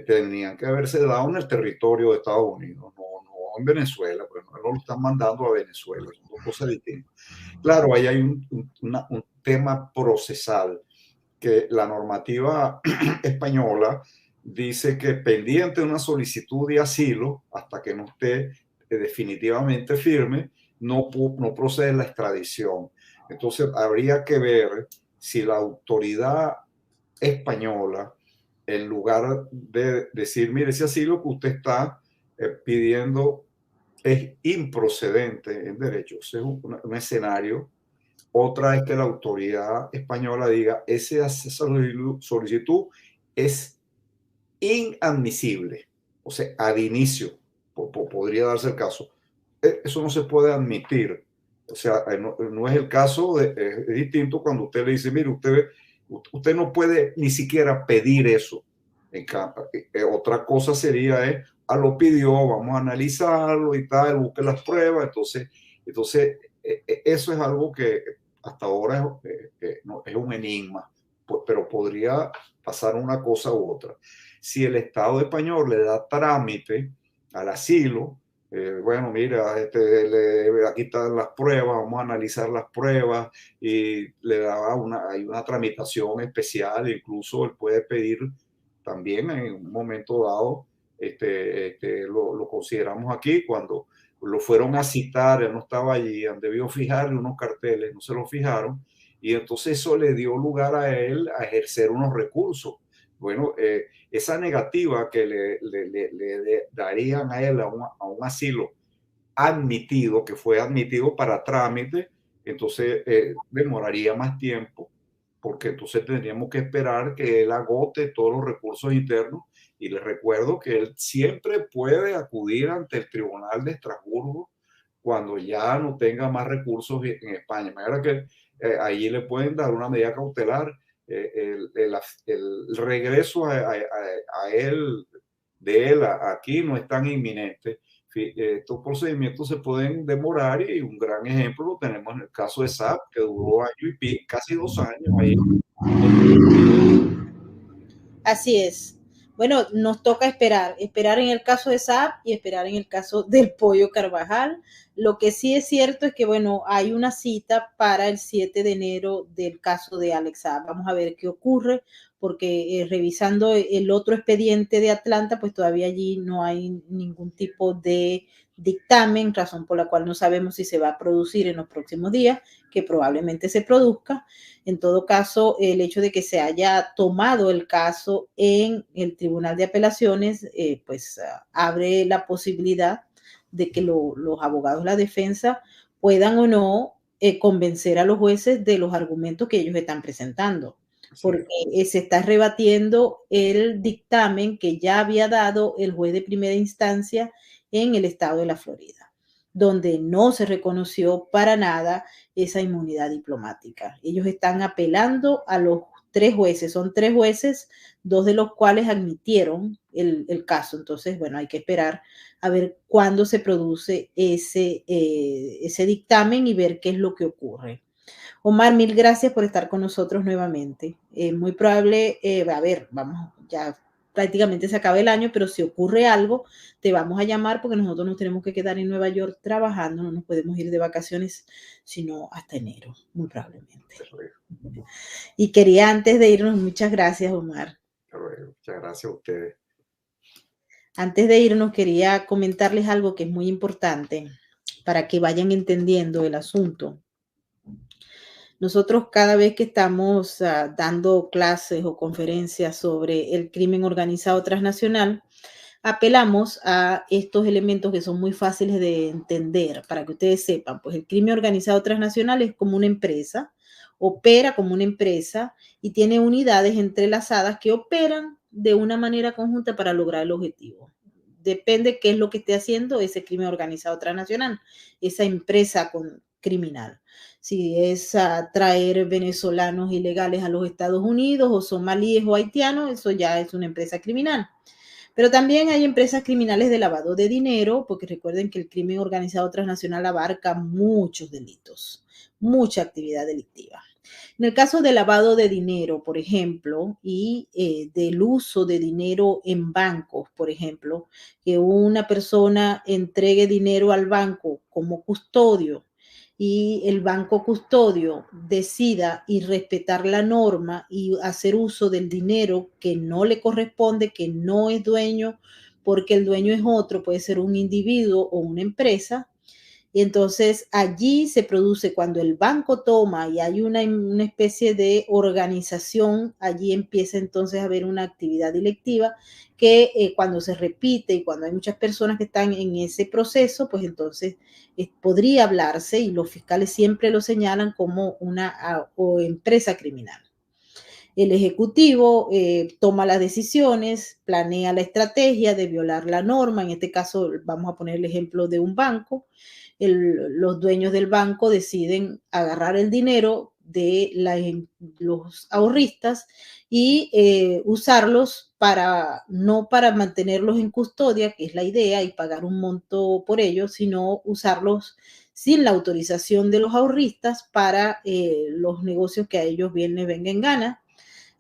tenían que haberse dado en el territorio de Estados Unidos, no en Venezuela, pues no lo están mandando a Venezuela, son dos cosas distintas. Claro, ahí hay un tema procesal, que la normativa española dice que pendiente de una solicitud de asilo, hasta que no esté definitivamente firme, no procede la extradición. Entonces, habría que ver si la autoridad española, en lugar de decir, mire, ese asilo que usted está pidiendo es improcedente en derecho, ese es un escenario. Otra es que la autoridad española diga, esa solicitud es inadmisible, o sea, ad inicio, podría darse el caso. Eso no se puede admitir. O sea, no es el caso, es distinto cuando usted le dice, mire, usted no puede ni siquiera pedir eso. Otra cosa sería, lo pidió, vamos a analizarlo y tal, busque las pruebas. Entonces eso es algo que hasta ahora no, es un enigma, pero podría pasar una cosa u otra. Si el Estado español le da trámite al asilo, bueno, mira, aquí están las pruebas, vamos a analizar las pruebas, y le da hay una tramitación especial, incluso él puede pedir también en un momento dado, lo consideramos aquí, cuando lo fueron a citar, él no estaba allí, han debido fijarle unos carteles, no se lo fijaron, y entonces eso le dio lugar a él a ejercer unos recursos. bueno, esa negativa que le darían a él a un asilo admitido, que fue admitido para trámite, entonces demoraría más tiempo, porque entonces tendríamos que esperar que él agote todos los recursos internos. Y les recuerdo que él siempre puede acudir ante el Tribunal de Estrasburgo cuando ya no tenga más recursos en España. De manera que allí le pueden dar una medida cautelar. El regreso a él, de él aquí no es tan inminente. Estos procedimientos se pueden demorar y un gran ejemplo lo tenemos en el caso de SAP, que duró año y pico, casi 2 años ahí. Así es. Bueno, nos toca esperar, esperar en el caso de Saab y esperar en el caso del Pollo Carvajal. Lo que sí es cierto es que, bueno, hay una cita para el 7 de enero del caso de Alex Saab. Vamos a ver qué ocurre, porque revisando el otro expediente de Atlanta, pues todavía allí no hay ningún tipo de dictamen, razón por la cual no sabemos si se va a producir en los próximos días, que probablemente se produzca. En todo caso, el hecho de que se haya tomado el caso en el Tribunal de Apelaciones, pues abre la posibilidad de que los abogados de la defensa puedan o no convencer a los jueces de los argumentos que ellos están presentando, porque se está rebatiendo el dictamen que ya había dado el juez de primera instancia en el estado de la Florida, donde no se reconoció para nada esa inmunidad diplomática. Ellos están apelando a los 3 jueces, son 3 jueces, 2 de los cuales admitieron el caso. Entonces, bueno, hay que esperar a ver cuándo se produce ese dictamen y ver qué es lo que ocurre. Omar, mil gracias por estar con nosotros nuevamente. Muy probable, a ver, vamos, ya prácticamente se acaba el año, pero si ocurre algo, te vamos a llamar porque nosotros nos tenemos que quedar en Nueva York trabajando, no nos podemos ir de vacaciones, sino hasta enero, muy probablemente. Y quería antes de irnos, muchas gracias, Omar. Muchas gracias a ustedes. Antes de irnos, quería comentarles algo que es muy importante para que vayan entendiendo el asunto. Nosotros cada vez que estamos dando clases o conferencias sobre el crimen organizado transnacional, apelamos a estos elementos que son muy fáciles de entender para que ustedes sepan. Pues el crimen organizado transnacional es como una empresa, opera como una empresa y tiene unidades entrelazadas que operan de una manera conjunta para lograr el objetivo. Depende qué es lo que esté haciendo ese crimen organizado transnacional, esa empresa criminal. Si es traer venezolanos ilegales a los Estados Unidos o somalíes o haitianos, eso ya es una empresa criminal. Pero también hay empresas criminales de lavado de dinero, porque recuerden que el crimen organizado transnacional abarca muchos delitos, mucha actividad delictiva. En el caso de lavado de dinero, por ejemplo, y del uso de dinero en bancos, por ejemplo, que una persona entregue dinero al banco como custodio y el banco custodio decida y respetar la norma y hacer uso del dinero que no le corresponde, que no es dueño, porque el dueño es otro, puede ser un individuo o una empresa. Y entonces allí se produce cuando el banco toma y hay una especie de organización, allí empieza entonces a haber una actividad delictiva que cuando se repite y cuando hay muchas personas que están en ese proceso, pues entonces podría hablarse y los fiscales siempre lo señalan como una o empresa criminal. El ejecutivo toma las decisiones, planea la estrategia de violar la norma. En este caso, vamos a poner el ejemplo de un banco. Los dueños del banco deciden agarrar el dinero de los ahorristas y usarlos no para mantenerlos en custodia, que es la idea, y pagar un monto por ello, sino usarlos sin la autorización de los ahorristas para los negocios que a ellos bien les venga en gana.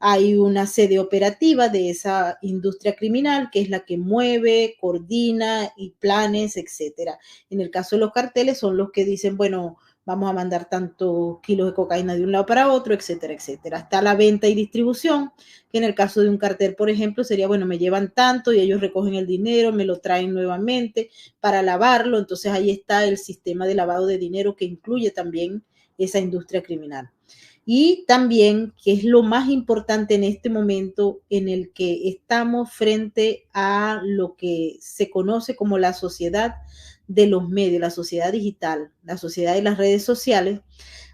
Hay una sede operativa de esa industria criminal que es la que mueve, coordina y planes, etcétera. En el caso de los carteles son los que dicen, bueno, vamos a mandar tantos kilos de cocaína de un lado para otro, etcétera, etcétera. Hasta la venta y distribución, que en el caso de un cartel, por ejemplo, sería, bueno, me llevan tanto y ellos recogen el dinero, me lo traen nuevamente para lavarlo. Entonces ahí está el sistema de lavado de dinero que incluye también esa industria criminal. Y también, que es lo más importante en este momento en el que estamos frente a lo que se conoce como la sociedad de los medios, la sociedad digital, la sociedad de las redes sociales.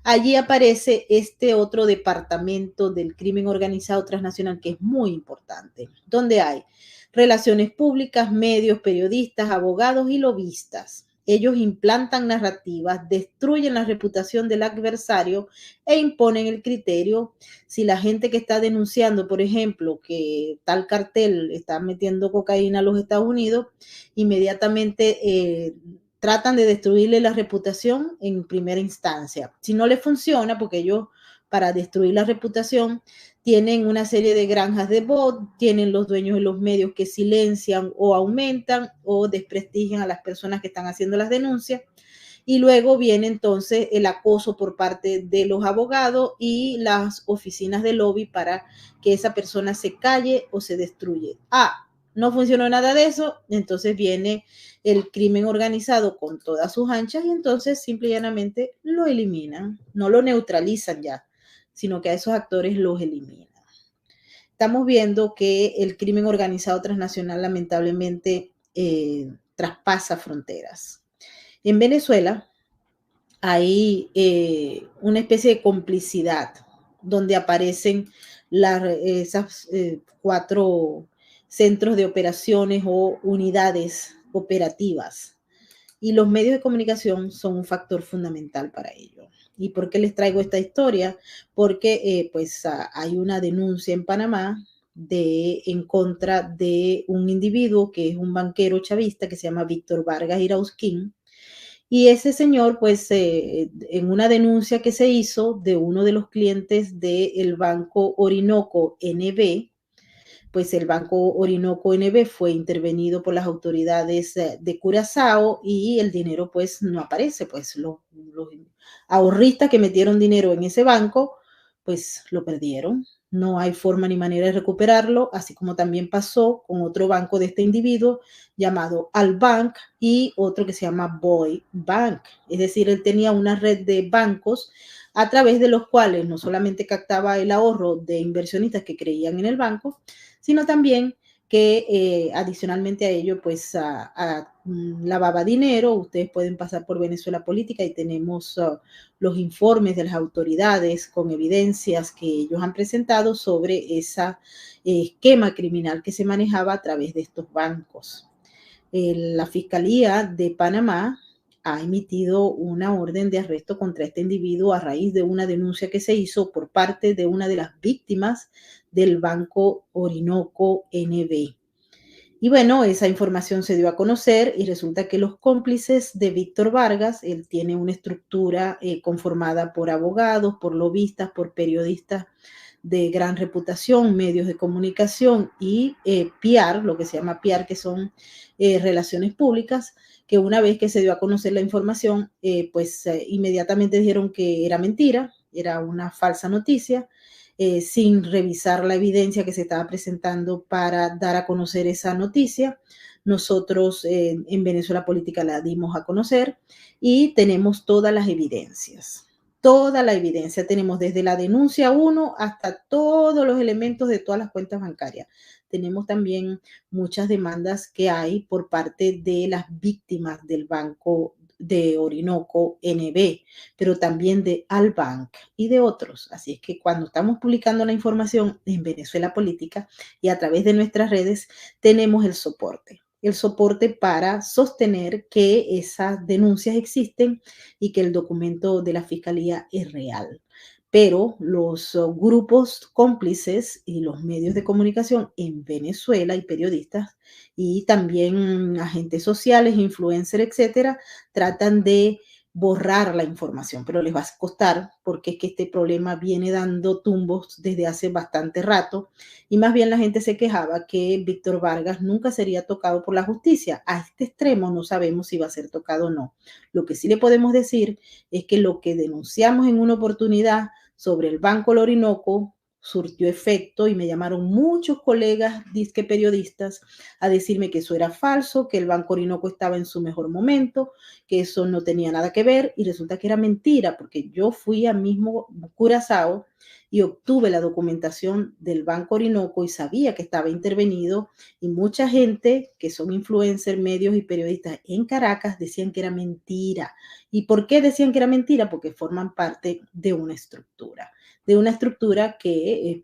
Allí aparece este otro departamento del crimen organizado transnacional que es muy importante, donde hay relaciones públicas, medios, periodistas, abogados y lobistas. Ellos implantan narrativas, destruyen la reputación del adversario e imponen el criterio. Si la gente que está denunciando, por ejemplo, que tal cartel está metiendo cocaína a los Estados Unidos, inmediatamente tratan de destruirle la reputación en primera instancia. Si no les funciona, porque ellos para destruir la reputación tienen una serie de granjas de bot, tienen los dueños de los medios que silencian o aumentan o desprestigian a las personas que están haciendo las denuncias. Y luego viene entonces el acoso por parte de los abogados y las oficinas de lobby para que esa persona se calle o se destruye. No funcionó nada de eso, entonces viene el crimen organizado con todas sus anchas y entonces simple y llanamente lo eliminan, no lo neutralizan ya, sino que a esos actores los eliminan. Estamos viendo que el crimen organizado transnacional lamentablemente traspasa fronteras. En Venezuela hay una especie de complicidad donde aparecen esas 4 centros de operaciones o unidades operativas. Y los medios de comunicación son un factor fundamental para ello. ¿Y por qué les traigo esta historia? Porque hay una denuncia en Panamá en contra de un individuo que es un banquero chavista que se llama Víctor Vargas Irausquín. Y ese señor, en una denuncia que se hizo de uno de los clientes del Banco Orinoco NB, pues el Banco Orinoco NB fue intervenido por las autoridades de Curazao y el dinero pues no aparece, pues los ahorristas que metieron dinero en ese banco pues lo perdieron. No hay forma ni manera de recuperarlo, así como también pasó con otro banco de este individuo llamado Albank y otro que se llama Boy Bank. Es decir, él tenía una red de bancos a través de los cuales no solamente captaba el ahorro de inversionistas que creían en el banco, sino también que adicionalmente a ello, pues lavaba dinero. Ustedes pueden pasar por Venezuela Política y tenemos los informes de las autoridades con evidencias que ellos han presentado sobre ese esquema criminal que se manejaba a través de estos bancos. La Fiscalía de Panamá ha emitido una orden de arresto contra este individuo a raíz de una denuncia que se hizo por parte de una de las víctimas del Banco Orinoco NB. Y bueno, esa información se dio a conocer y resulta que los cómplices de Víctor Vargas, él tiene una estructura conformada por abogados, por lobistas, por periodistas de gran reputación, medios de comunicación y PR, lo que se llama PR, que son relaciones públicas, que una vez que se dio a conocer la información, inmediatamente dijeron que era mentira, era una falsa noticia, sin revisar la evidencia que se estaba presentando para dar a conocer esa noticia. Nosotros en Venezuela Política la dimos a conocer y tenemos todas las evidencias. Toda la evidencia tenemos desde la denuncia 1 hasta todos los elementos de todas las cuentas bancarias. Tenemos también muchas demandas que hay por parte de las víctimas del Banco de Orinoco NB, pero también de Albank y de otros. Así es que cuando estamos publicando la información en Venezuela Política y a través de nuestras redes, tenemos el soporte para sostener que esas denuncias existen y que el documento de la Fiscalía es real. Pero los grupos cómplices y los medios de comunicación en Venezuela y periodistas y también agentes sociales, influencers, etcétera, tratan de borrar la información, pero les va a costar porque es que este problema viene dando tumbos desde hace bastante rato y más bien la gente se quejaba que Víctor Vargas nunca sería tocado por la justicia. A este extremo no sabemos si va a ser tocado o no. Lo que sí le podemos decir es que lo que denunciamos en una oportunidad sobre el Banco Orinoco surtió efecto y me llamaron muchos colegas disque periodistas a decirme que eso era falso, que el Banco Orinoco estaba en su mejor momento, que eso no tenía nada que ver, y resulta que era mentira, porque yo fui al mismo Curazao y obtuve la documentación del Banco Orinoco y sabía que estaba intervenido, y mucha gente que son influencers, medios y periodistas en Caracas decían que era mentira. ¿Y por qué decían que era mentira? Porque forman parte de una estructura que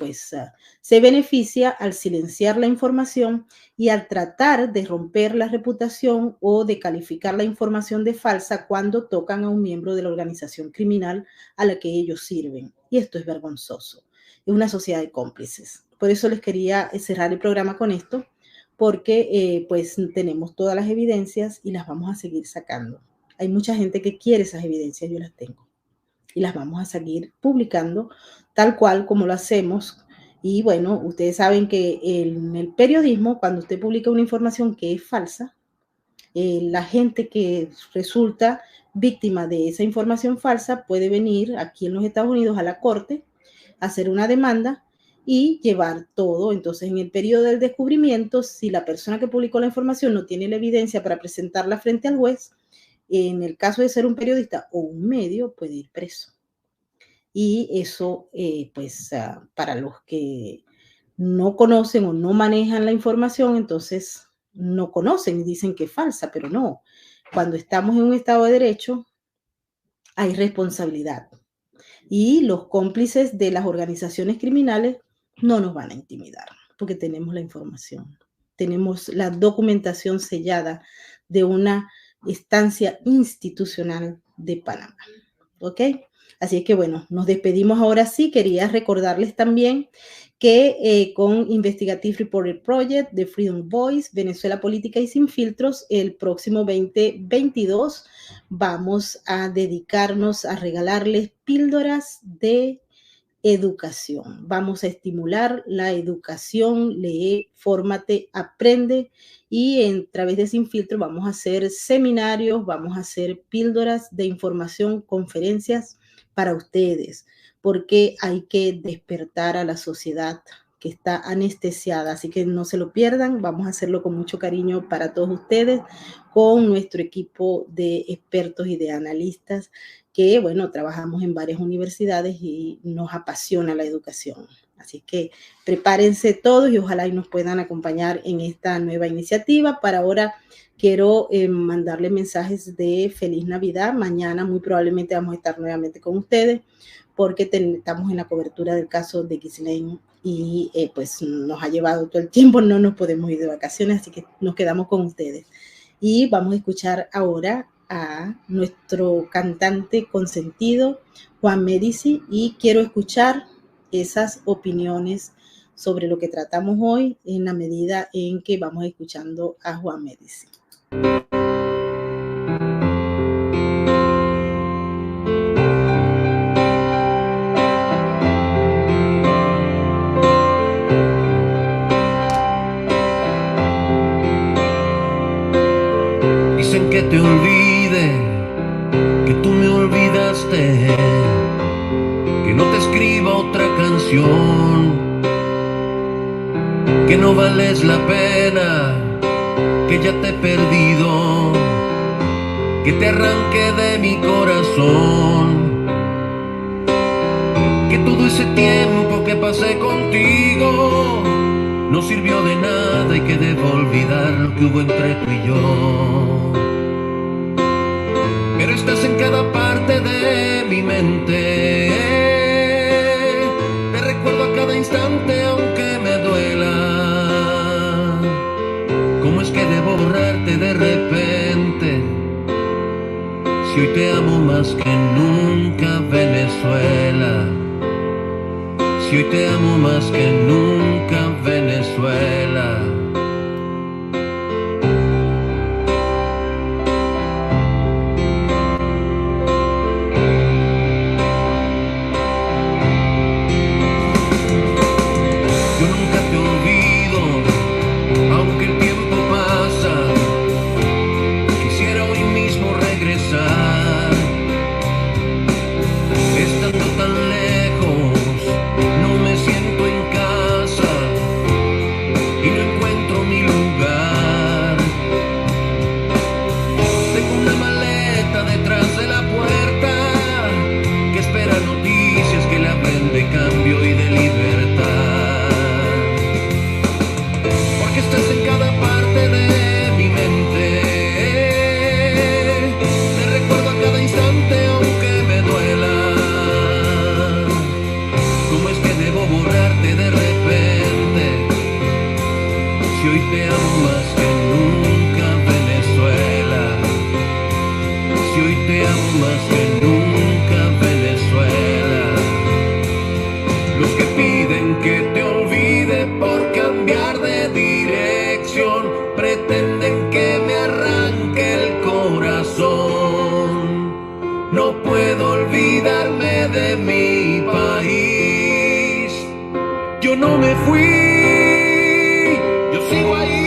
se beneficia al silenciar la información y al tratar de romper la reputación o de calificar la información de falsa cuando tocan a un miembro de la organización criminal a la que ellos sirven. Y esto es vergonzoso. Es una sociedad de cómplices. Por eso les quería cerrar el programa con esto, porque pues tenemos todas las evidencias y las vamos a seguir sacando. Hay mucha gente que quiere esas evidencias, yo las tengo. Y las vamos a seguir publicando tal cual como lo hacemos. Y bueno, ustedes saben que en el periodismo, cuando usted publica una información que es falsa, la gente que resulta víctima de esa información falsa puede venir aquí en los Estados Unidos a la corte, hacer una demanda y llevar todo. Entonces, en el periodo del descubrimiento, si la persona que publicó la información no tiene la evidencia para presentarla frente al juez, en el caso de ser un periodista o un medio, puede ir preso. Y eso, para los que no conocen o no manejan la información, entonces no conocen y dicen que es falsa, pero no. Cuando estamos en un Estado de Derecho, hay responsabilidad. Y los cómplices de las organizaciones criminales no nos van a intimidar, porque tenemos la información. Tenemos la documentación sellada de una instancia institucional de Panamá. ¿Ok? Así es que bueno, nos despedimos ahora sí. Quería recordarles también que con Investigative Reporter Project de Freedom Voice, Venezuela Política y Sin Filtros, el próximo 2022 vamos a dedicarnos a regalarles píldoras de educación. Vamos a estimular la educación, lee, fórmate, aprende, y a través de Sin Filtro vamos a hacer seminarios, vamos a hacer píldoras de información, conferencias para ustedes, porque hay que despertar a la sociedad que está anestesiada, así que no se lo pierdan. Vamos a hacerlo con mucho cariño para todos ustedes, con nuestro equipo de expertos y de analistas que, bueno, trabajamos en varias universidades y nos apasiona la educación. Así que prepárense todos y ojalá y nos puedan acompañar en esta nueva iniciativa. Para ahora quiero mandarles mensajes de feliz Navidad. Mañana muy probablemente vamos a estar nuevamente con ustedes porque estamos en la cobertura del caso de Ghislaine y pues nos ha llevado todo el tiempo, no nos podemos ir de vacaciones, así que nos quedamos con ustedes. Y vamos a escuchar ahora a nuestro cantante consentido, Juan Medici, y quiero escuchar esas opiniones sobre lo que tratamos hoy en la medida en que vamos escuchando a Juan Medici. Dicen que te olvide, que tú me olvidaste, que no te escriba otra canción, que no vales la pena, que ya te he perdido, que te arranque de mi corazón, que todo ese tiempo que pasé contigo no sirvió de nada y que debo olvidar lo que hubo entre tú y yo. Pero estás en cada parte de mi mente, te recuerdo a cada instante aunque me duela. ¿Cómo es que debo borrarte de repente? Si hoy te amo más que nunca, Venezuela. Si hoy te amo más que nunca, Venezuela. Yo nunca te olvido, aunque el tiempo pasa. Quisiera hoy mismo regresar, estando tan lejos. No me siento amo más que nunca, Venezuela. Los que piden que te olvide por cambiar de dirección, pretenden que me arranque el corazón. No puedo olvidarme de mi país. Yo no me fui, yo sigo ahí.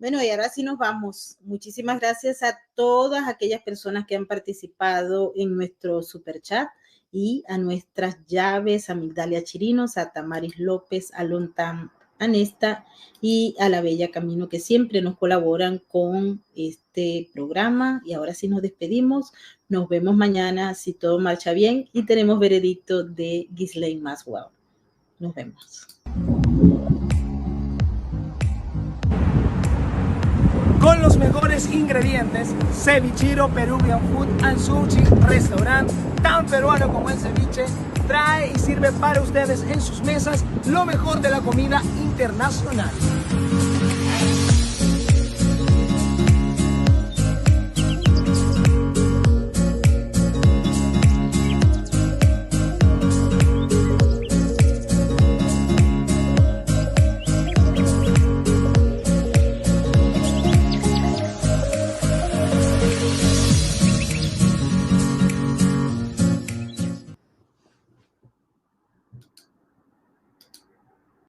Bueno, y ahora sí nos vamos. Muchísimas gracias a todas aquellas personas que han participado en nuestro super chat y a nuestras llaves, a Migdalia Chirinos, a Tamaris López, a Lontam Anesta y a la Bella Camino, que siempre nos colaboran con este programa. Y ahora sí nos despedimos. Nos vemos mañana si todo marcha bien y tenemos veredicto de Ghislaine Maxwell. Nos vemos. Con los mejores ingredientes, Cevichiro Peruvian Food and Sushi Restaurant, tan peruano como el ceviche, trae y sirve para ustedes en sus mesas lo mejor de la comida internacional.